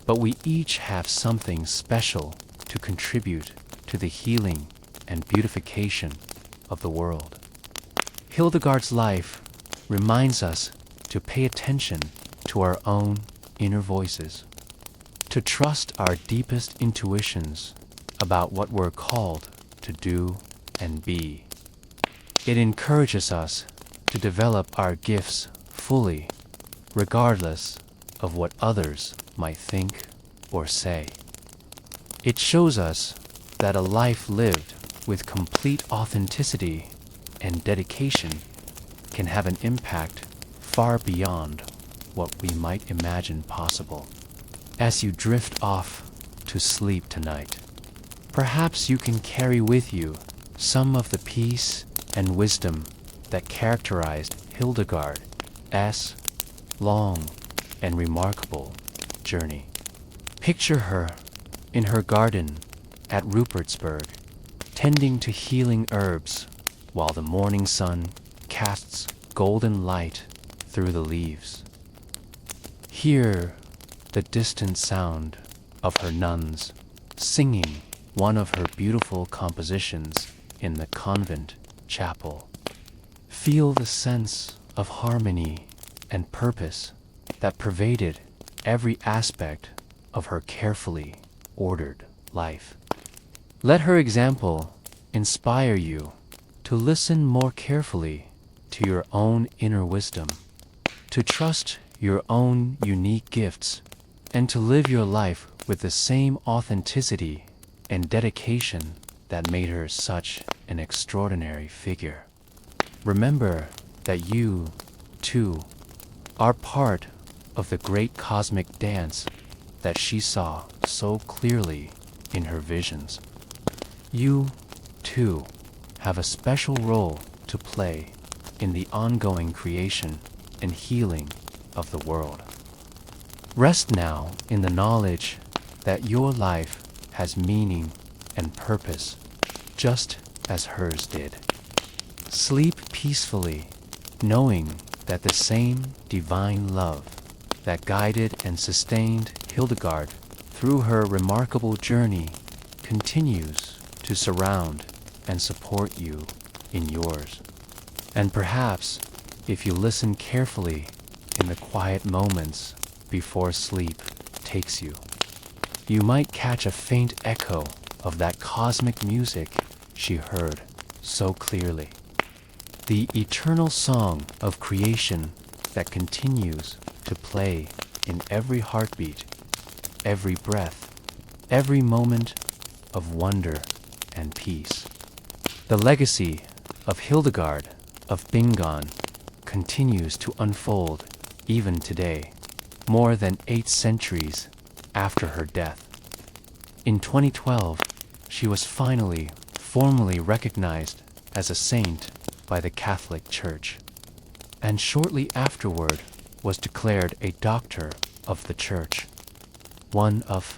but we each have something special to contribute to the healing and beautification of the world. Hildegard's life reminds us to pay attention to our own inner voices, to trust our deepest intuitions about what we're called to do and be. It encourages us to develop our gifts fully, regardless of what others might think or say. It shows us that a life lived with complete authenticity and dedication can have an impact far beyond what we might imagine possible. As you drift off to sleep tonight, perhaps you can carry with you some of the peace and wisdom that characterized Hildegard's long and remarkable journey. Picture her in her garden at Rupertsberg, tending to healing herbs while the morning sun casts golden light through the leaves. Hear the distant sound of her nuns singing one of her beautiful compositions in the convent chapel. Feel the sense of harmony and purpose that pervaded every aspect of her carefully ordered life. Let her example inspire you to listen more carefully to your own inner wisdom, to trust your own unique gifts, and to live your life with the same authenticity and dedication that made her such an extraordinary figure. Remember that you, too, are part of the great cosmic dance that she saw so clearly in her visions. You, too, have a special role to play in the ongoing creation and healing of the world. Rest now in the knowledge that your life has meaning and purpose, just as hers did. Sleep peacefully, knowing that the same divine love that guided and sustained Hildegard through her remarkable journey continues to surround and support you in yours. And perhaps, if you listen carefully in the quiet moments before sleep takes you, you might catch a faint echo of that cosmic music she heard so clearly. The eternal song of creation that continues to play in every heartbeat, every breath, every moment of wonder and peace. The legacy of Hildegard of Bingen continues to unfold even today, more than 8 centuries after her death. In 2012, she was finally formally recognized as a saint by the Catholic Church, and shortly afterward was declared a doctor of the Church, one of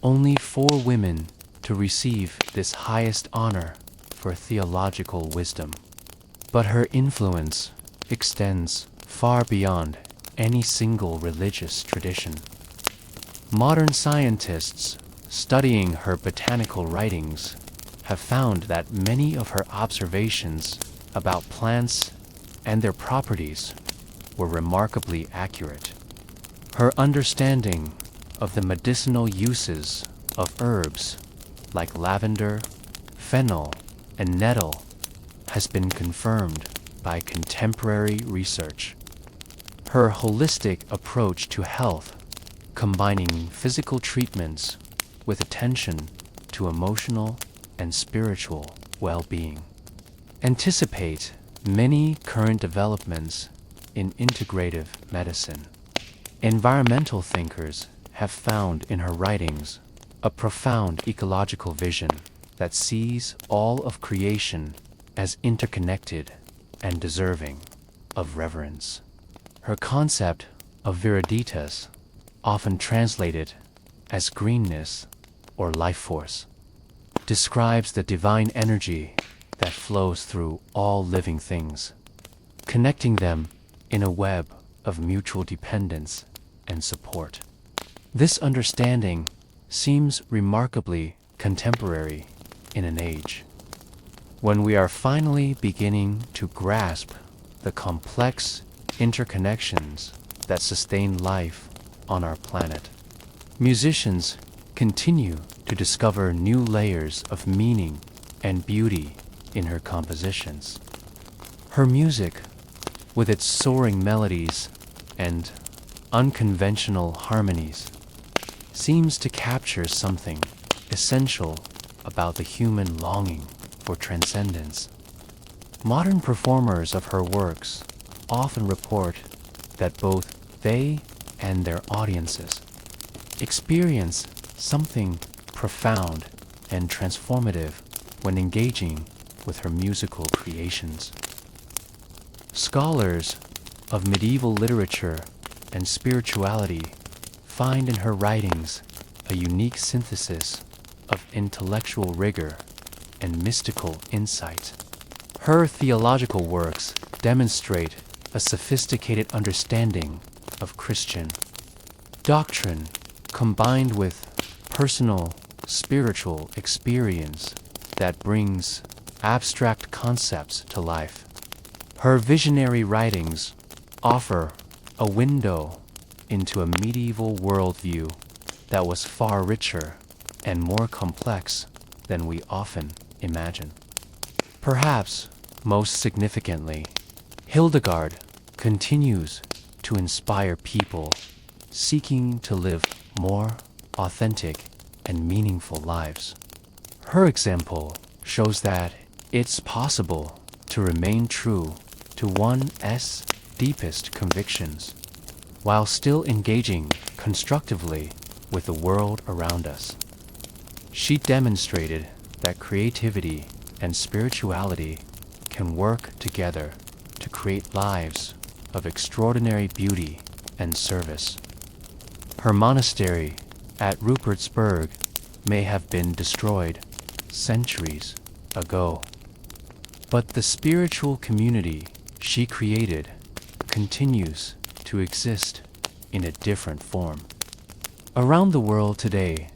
only 4 women to receive this highest honor for theological wisdom. But her influence extends far beyond any single religious tradition. Modern scientists studying her botanical writings have found that many of her observations about plants and their properties were remarkably accurate. Her understanding of the medicinal uses of herbs like lavender, fennel, and nettle has been confirmed by contemporary research. Her holistic approach to health, combining physical treatments with attention to emotional and spiritual well-being, anticipate many current developments in integrative medicine. Environmental thinkers have found in her writings a profound ecological vision that sees all of creation as interconnected and deserving of reverence. Her concept of viriditas, often translated as greenness or life force, describes the divine energy that flows through all living things, connecting them in a web of mutual dependence and support. This understanding seems remarkably contemporary in an age when we are finally beginning to grasp the complex interconnections that sustain life on our planet. Musicians continue to discover new layers of meaning and beauty in her compositions. Her music, with its soaring melodies and unconventional harmonies, seems to capture something essential about the human longing for transcendence. Modern performers of her works often report that both they and their audiences experience something profound and transformative when engaging with her musical creations. Scholars of medieval literature and spirituality find in her writings a unique synthesis of intellectual rigor and mystical insight. Her theological works demonstrate a sophisticated understanding of Christian doctrine combined with personal spiritual experience that brings abstract concepts to life. Her visionary writings offer a window into a medieval worldview that was far richer and more complex than we often imagine. Perhaps most significantly, Hildegard continues to inspire people seeking to live more authentic and meaningful lives. Her example shows that it's possible to remain true to one's deepest convictions while still engaging constructively with the world around us. She demonstrated that creativity and spirituality can work together to create lives of extraordinary beauty and service. Her monastery at Rupertsberg may have been destroyed centuries ago, but the spiritual community she created continues to exist in a different form. Around the world today,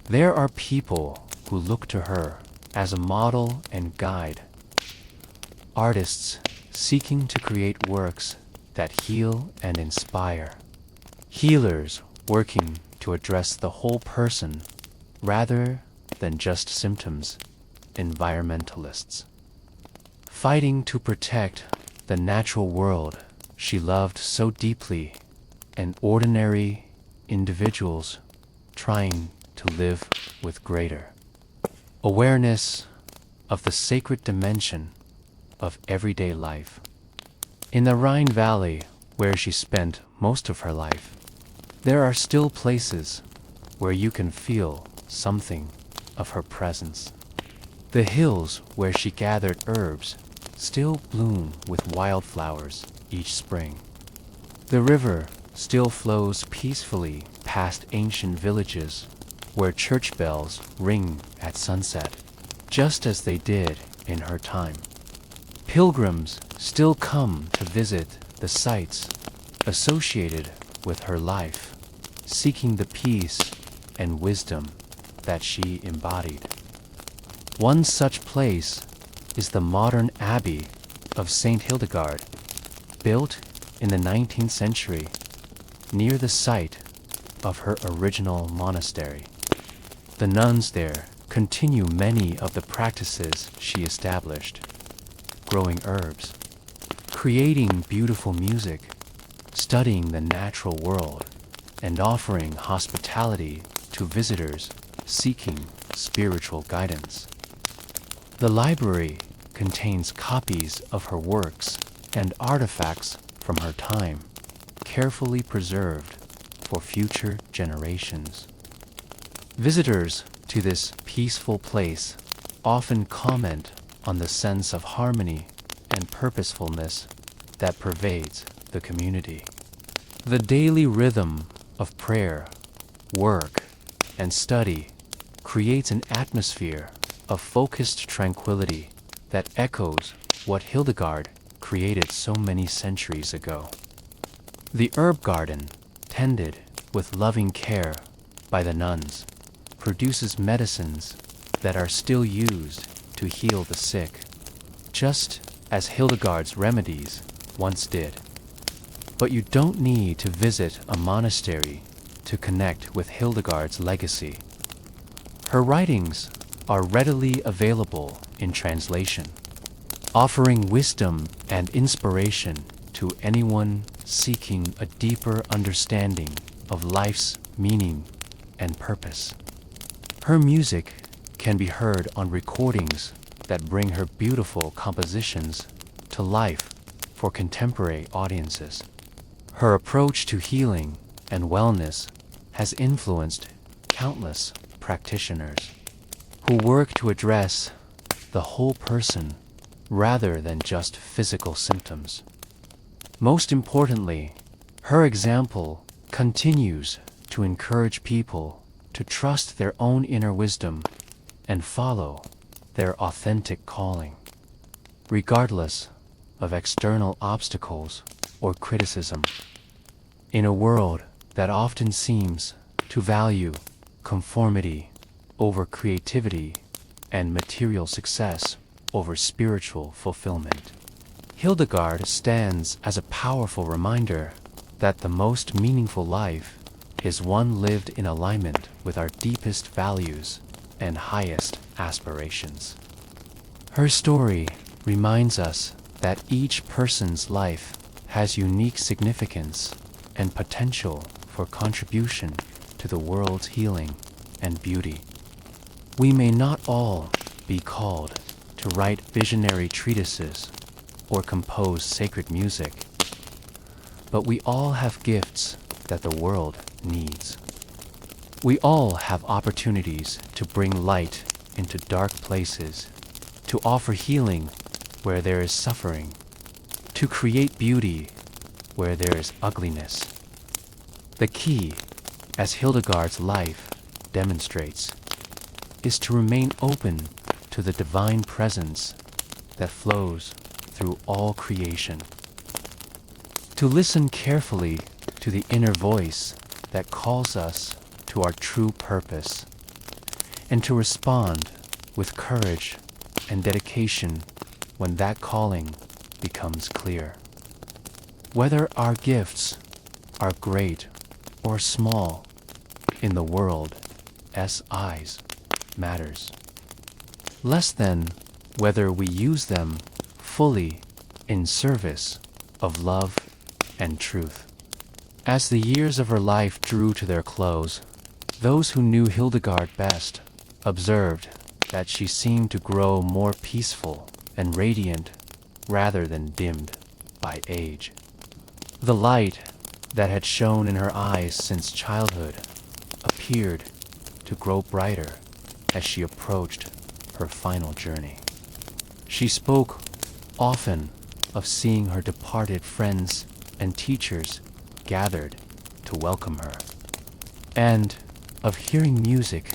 there are people who look to her as a model and guide. Artists seeking to create works that heal and inspire. Healers working to address the whole person rather than just symptoms. Environmentalists fighting to protect the natural world she loved so deeply, and ordinary individuals trying to live with greater awareness of the sacred dimension of everyday life. In the Rhine Valley, where she spent most of her life, there are still places where you can feel something of her presence. The hills where she gathered herbs still bloom with wildflowers each spring. The river still flows peacefully past ancient villages where church bells ring at sunset, just as they did in her time. Pilgrims still come to visit the sites associated with her life, seeking the peace and wisdom that she embodied. One such place is the modern Abbey of St. Hildegard, built in the 19th century near the site of her original monastery. The nuns there continue many of the practices she established, growing herbs, creating beautiful music, studying the natural world, and offering hospitality to visitors seeking spiritual guidance. The library contains copies of her works and artifacts from her time, carefully preserved for future generations. Visitors to this peaceful place often comment on the sense of harmony and purposefulness that pervades the community. The daily rhythm of prayer, work, and study creates an atmosphere of focused tranquility that echoes what Hildegard created so many centuries ago. The herb garden, tended with loving care by the nuns, produces medicines that are still used to heal the sick, just as Hildegard's remedies once did. But you don't need to visit a monastery to connect with Hildegard's legacy. Her writings are readily available in translation, offering wisdom and inspiration to anyone seeking a deeper understanding of life's meaning and purpose. Her music can be heard on recordings that bring her beautiful compositions to life for contemporary audiences. Her approach to healing and wellness has influenced countless practitioners who work to address the whole person rather than just physical symptoms. Most importantly, her example continues to encourage people to trust their own inner wisdom and follow their authentic calling, regardless of external obstacles or criticism. In a world that often seems to value conformity over creativity and material success over spiritual fulfillment, Hildegard stands as a powerful reminder that the most meaningful life is one lived in alignment with our deepest values and highest aspirations. Her story reminds us that each person's life has unique significance and potential for contribution to to the world's healing and beauty. We may not all be called to write visionary treatises or compose sacred music, but we all have gifts that the world needs. We all have opportunities to bring light into dark places, to offer healing where there is suffering, to create beauty where there is ugliness. The key, as Hildegard's life demonstrates, is to remain open to the divine presence that flows through all creation. To listen carefully to the inner voice that calls us to our true purpose, and to respond with courage and dedication when that calling becomes clear. Whether our gifts are great or small in the world's eyes matters less than whether we use them fully in service of love and truth. As the years of her life drew to their close, those who knew Hildegard best observed that she seemed to grow more peaceful and radiant rather than dimmed by age. The light that had shone in her eyes since childhood appeared to grow brighter as she approached her final journey. She spoke often of seeing her departed friends and teachers gathered to welcome her, and of hearing music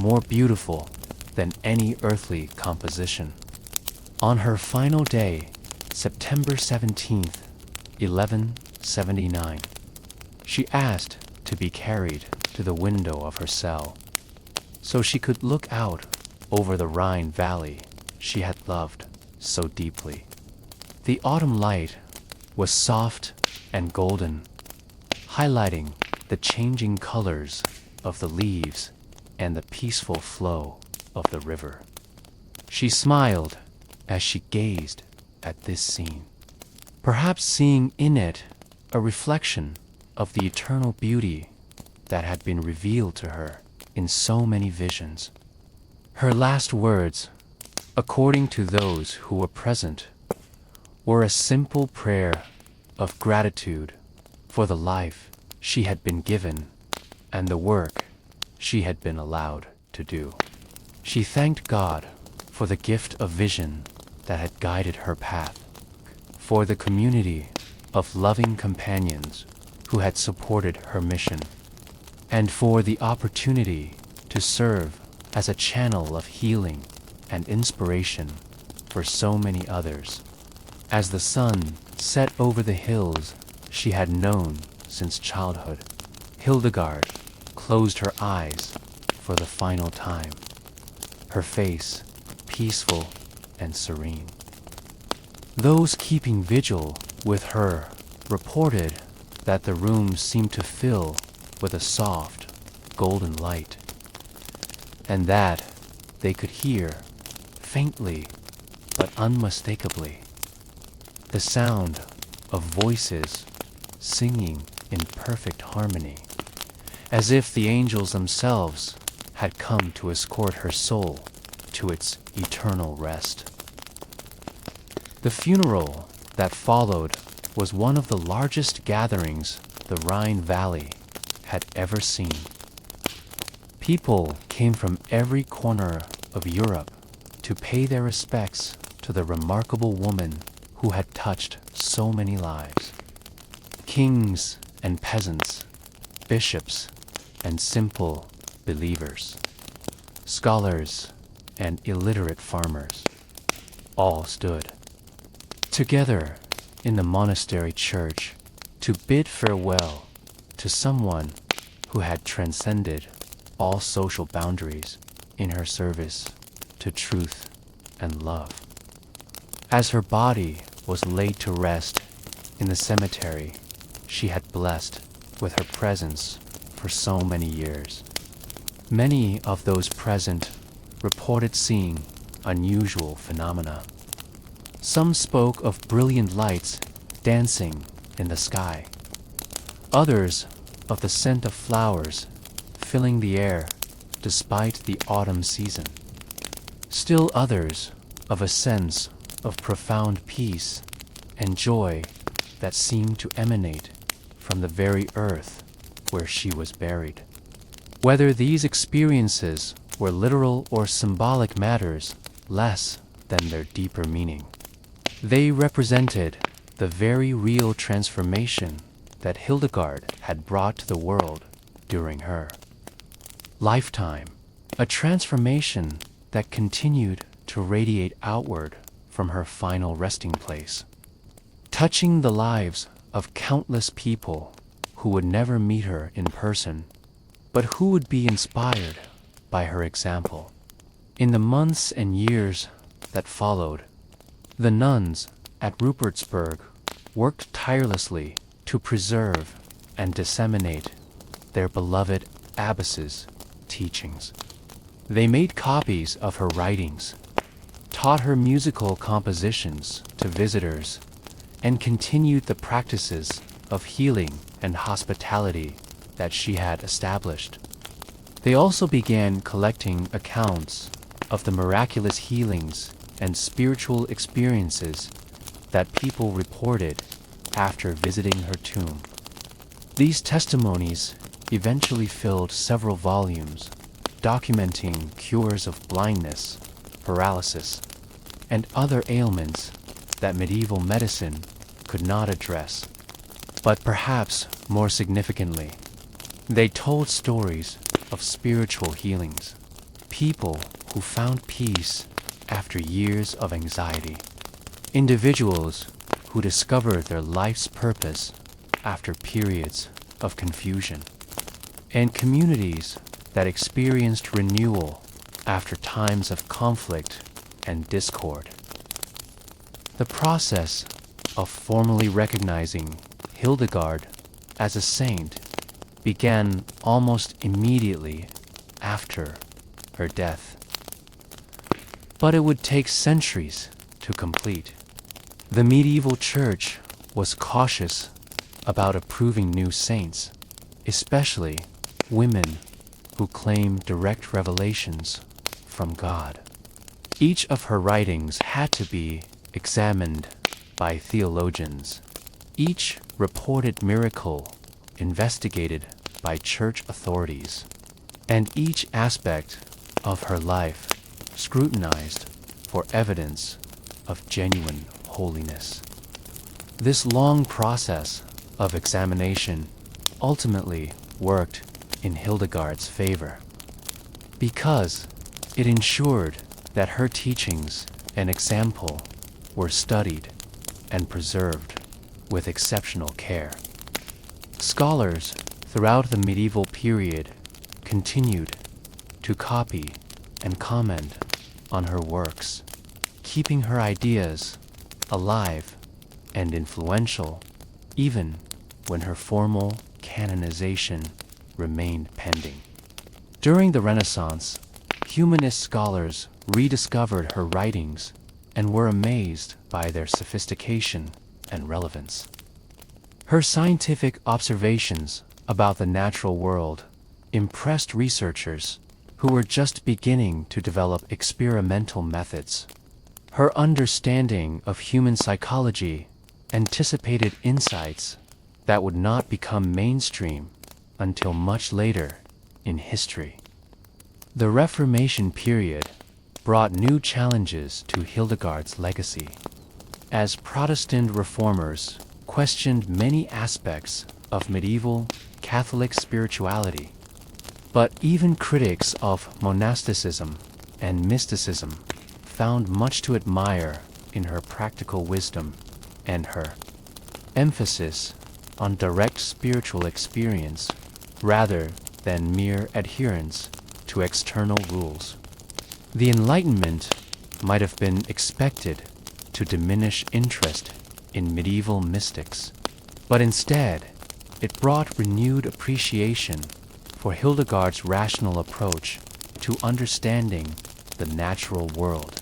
more beautiful than any earthly composition. On her final day, September 17th, 1179, she asked to be carried to the window of her cell, so she could look out over the Rhine valley she had loved so deeply. The autumn light was soft and golden, highlighting the changing colors of the leaves and the peaceful flow of the river. She smiled as she gazed at this scene, perhaps seeing in it a reflection of the eternal beauty that had been revealed to her in so many visions. Her last words, according to those who were present, were a simple prayer of gratitude for the life she had been given and the work she had been allowed to do. She thanked God for the gift of vision that had guided her path, for the community of loving companions who had supported her mission, and for the opportunity to serve as a channel of healing and inspiration for so many others. As the sun set over the hills she had known since childhood, Hildegard closed her eyes for the final time, her face peaceful and serene. Those keeping vigil with her reported that the room seemed to fill with a soft, golden light, and that they could hear, faintly but unmistakably, the sound of voices singing in perfect harmony, as if the angels themselves had come to escort her soul to its eternal rest. The funeral that followed was one of the largest gatherings the Rhine Valley had ever seen. People came from every corner of Europe to pay their respects to the remarkable woman who had touched so many lives. Kings and peasants, bishops and simple believers, scholars and illiterate farmers, all stood together in the monastery church to bid farewell to someone who had transcended all social boundaries in her service to truth and love. As her body was laid to rest in the cemetery she had blessed with her presence for so many years, many of those present reported seeing unusual phenomena. Some spoke of brilliant lights dancing in the sky. Others of the scent of flowers filling the air despite the autumn season. Still others of a sense of profound peace and joy that seemed to emanate from the very earth where she was buried. Whether these experiences were literal or symbolic matters less than their deeper meaning. They represented the very real transformation that Hildegard had brought to the world during her lifetime, a transformation that continued to radiate outward from her final resting place, touching the lives of countless people who would never meet her in person, but who would be inspired by her example. In the months and years that followed, the nuns at Rupertsberg worked tirelessly to preserve and disseminate their beloved abbess's teachings. They made copies of her writings, taught her musical compositions to visitors, and continued the practices of healing and hospitality that she had established. They also began collecting accounts of the miraculous healings and spiritual experiences that people reported after visiting her tomb. These testimonies eventually filled several volumes, documenting cures of blindness, paralysis, and other ailments that medieval medicine could not address. But perhaps more significantly, they told stories of spiritual healings, people who found peace after years of anxiety, individuals who discovered their life's purpose after periods of confusion, and communities that experienced renewal after times of conflict and discord. The process of formally recognizing Hildegard as a saint began almost immediately after her death. But it would take centuries to complete. The medieval church was cautious about approving new saints, especially women who claimed direct revelations from God. Each of her writings had to be examined by theologians, each reported miracle investigated by church authorities, and each aspect of her life scrutinized for evidence of genuine holiness. This long process of examination ultimately worked in Hildegard's favor, because it ensured that her teachings and example were studied and preserved with exceptional care. Scholars throughout the medieval period continued to copy and comment on her works, keeping her ideas alive and influential even when her formal canonization remained pending. During the Renaissance, humanist scholars rediscovered her writings and were amazed by their sophistication and relevance. Her scientific observations about the natural world impressed researchers who were just beginning to develop experimental methods. Her understanding of human psychology anticipated insights that would not become mainstream until much later in history. The Reformation period brought new challenges to Hildegard's legacy, as Protestant reformers questioned many aspects of medieval Catholic spirituality. But even critics of monasticism and mysticism found much to admire in her practical wisdom and her emphasis on direct spiritual experience rather than mere adherence to external rules. The Enlightenment might have been expected to diminish interest in medieval mystics, but instead it brought renewed appreciation for Hildegard's rational approach to understanding the natural world.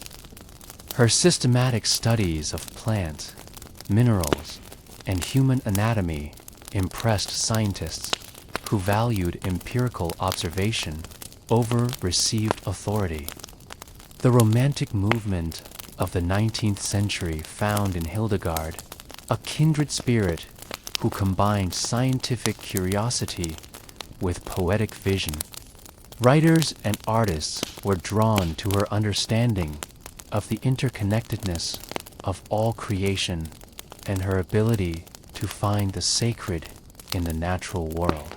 Her systematic studies of plants, minerals, and human anatomy impressed scientists who valued empirical observation over received authority. The Romantic movement of the 19th century found in Hildegard a kindred spirit who combined scientific curiosity with poetic vision. Writers and artists were drawn to her understanding of the interconnectedness of all creation and her ability to find the sacred in the natural world.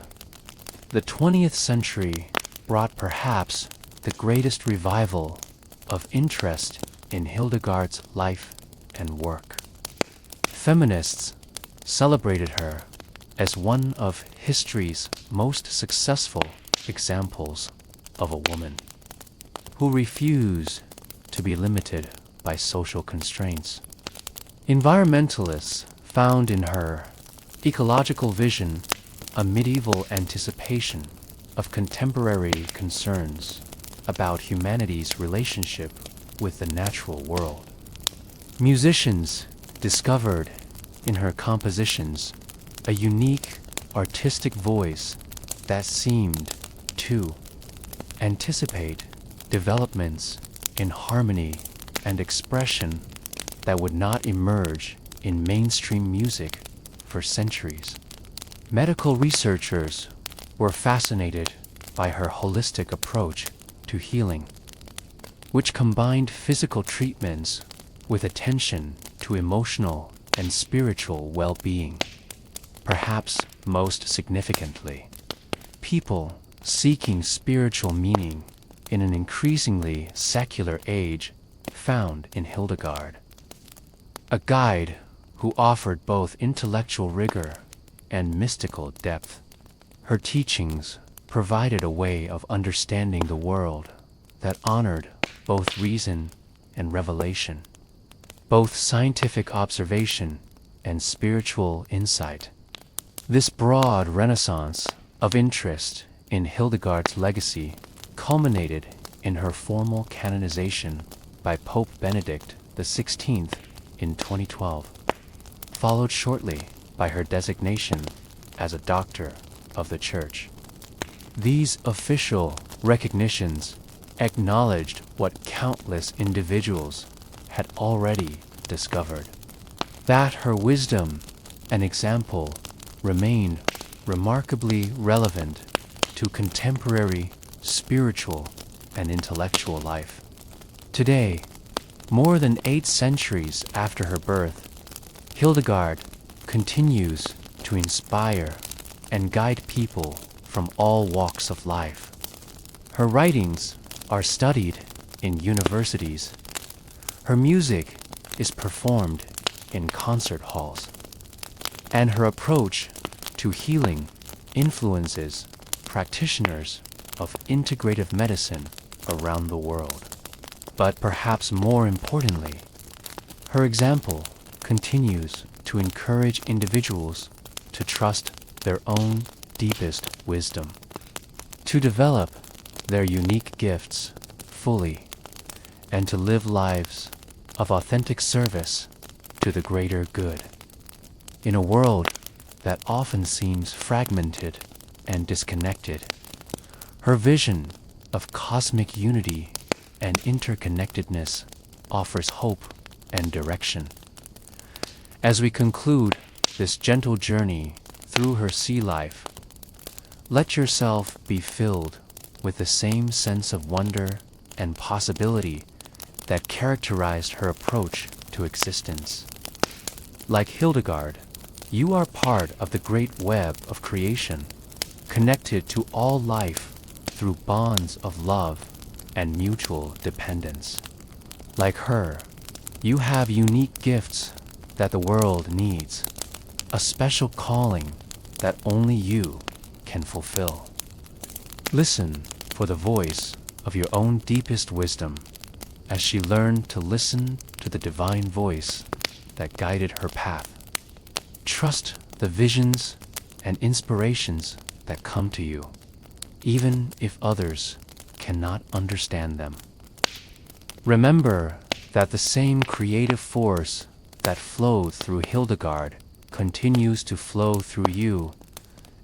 The 20th century brought perhaps the greatest revival of interest in Hildegard's life and work. Feminists celebrated her as one of history's most successful examples of a woman who refused to be limited by social constraints. Environmentalists found in her ecological vision a medieval anticipation of contemporary concerns about humanity's relationship with the natural world. Musicians discovered in her compositions a unique artistic voice that seemed to anticipate developments in harmony and expression that would not emerge in mainstream music for centuries. Medical researchers were fascinated by her holistic approach to healing, which combined physical treatments with attention to emotional and spiritual well-being. Perhaps most significantly, people seeking spiritual meaning in an increasingly secular age found in Hildegard a guide who offered both intellectual rigor and mystical depth. Her teachings provided a way of understanding the world that honored both reason and revelation, both scientific observation and spiritual insight. This broad renaissance of interest in Hildegard's legacy culminated in her formal canonization by Pope Benedict XVI in 2012, followed shortly by her designation as a Doctor of the Church. These official recognitions acknowledged what countless individuals had already discovered, that her wisdom and example remained remarkably relevant to contemporary spiritual and intellectual life. Today, more than 8 centuries after her birth, Hildegard continues to inspire and guide people from all walks of life. Her writings are studied in universities. Her music is performed in concert halls, and her approach to healing influences practitioners of integrative medicine around the world. But perhaps more importantly, her example continues to encourage individuals to trust their own deepest wisdom, to develop their unique gifts fully, and to live lives of authentic service to the greater good. In a world that often seems fragmented and disconnected, her vision of cosmic unity and interconnectedness offers hope and direction. As we conclude this gentle journey through her sea life, let yourself be filled with the same sense of wonder and possibility that characterized her approach to existence. Like Hildegard, you are part of the great web of creation, connected to all life through bonds of love and mutual dependence. Like her, you have unique gifts that the world needs, a special calling that only you can fulfill. Listen for the voice of your own deepest wisdom as she learned to listen to the divine voice that guided her path. Trust the visions and inspirations that come to you, even if others cannot understand them. Remember that the same creative force that flowed through Hildegard continues to flow through you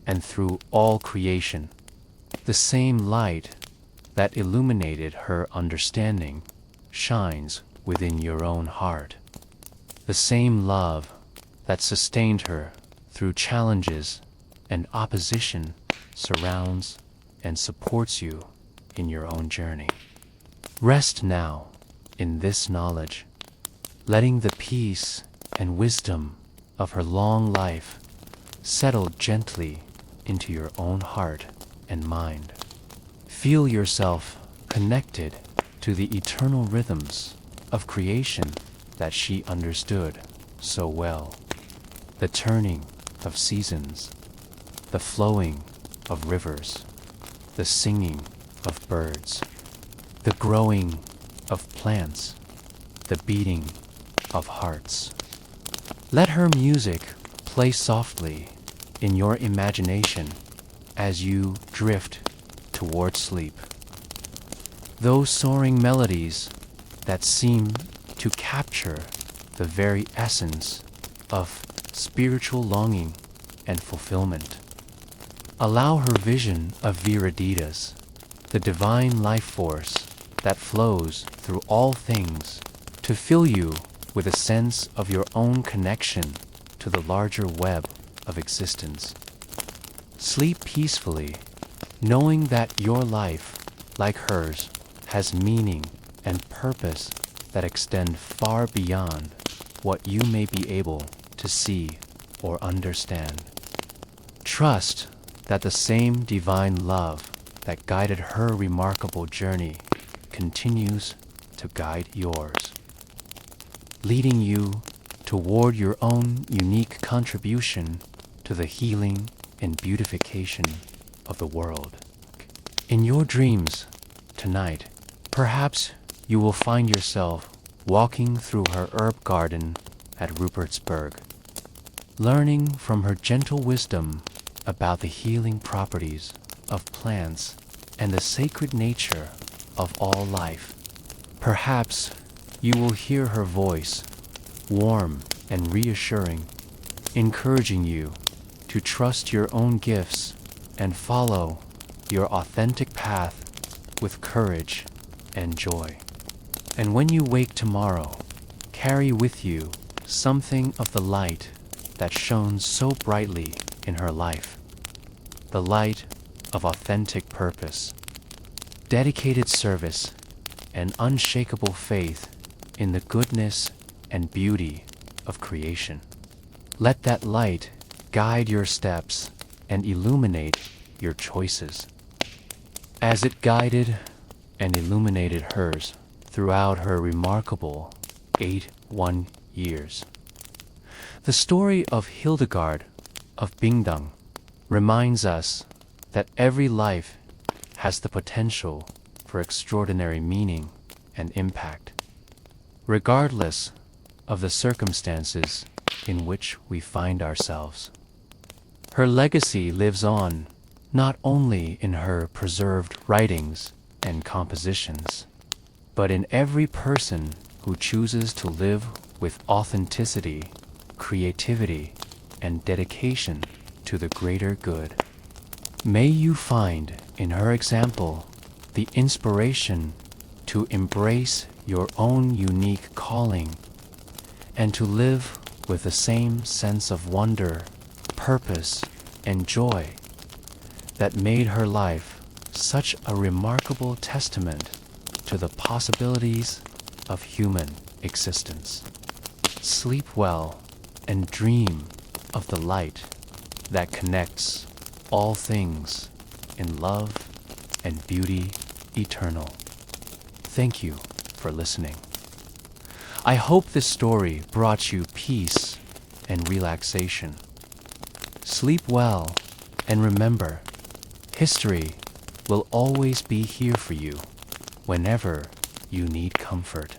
and through all creation. The same light that illuminated her understanding shines within your own heart. The same love that sustained her through challenges and opposition surrounds and supports you in your own journey. Rest now in this knowledge, letting the peace and wisdom of her long life settle gently into your own heart and mind. Feel yourself connected to the eternal rhythms of creation that she understood so well. The turning of seasons, the flowing of rivers, the singing of birds, the growing of plants, the beating of hearts. Let her music play softly in your imagination as you drift toward sleep. Those soaring melodies that seem to capture the very essence of spiritual longing and fulfillment. Allow her vision of Viraditas, the divine life force that flows through all things, to fill you with a sense of your own connection to the larger web of existence. Sleep peacefully, knowing that your life, like hers, has meaning and purpose that extend far beyond what you may be able to see or understand. Trust that the same divine love that guided her remarkable journey continues to guide yours, leading you toward your own unique contribution to the healing and beautification of the world. In your dreams tonight, perhaps you will find yourself walking through her herb garden at Rupertsberg, learning from her gentle wisdom about the healing properties of plants and the sacred nature of all life. Perhaps you will hear her voice, warm and reassuring, encouraging you to trust your own gifts and follow your authentic path with courage and joy. And when you wake tomorrow, carry with you something of the light that shone so brightly in her life, the light of authentic purpose, dedicated service, and unshakable faith in the goodness and beauty of creation. Let that light guide your steps and illuminate your choices, as it guided and illuminated hers throughout her remarkable 81 years. The story of Hildegard of Bingen reminds us that every life has the potential for extraordinary meaning and impact, regardless of the circumstances in which we find ourselves. Her legacy lives on not only in her preserved writings and compositions, but in every person who chooses to live with authenticity, creativity, and dedication to the greater good. May you find in her example the inspiration to embrace your own unique calling and to live with the same sense of wonder, purpose, and joy that made her life such a remarkable testament to the possibilities of human existence. Sleep well and dream of the light that connects all things in love and beauty eternal. Thank you for listening. I hope this story brought you peace and relaxation. Sleep well and remember, history will always be here for you whenever you need comfort.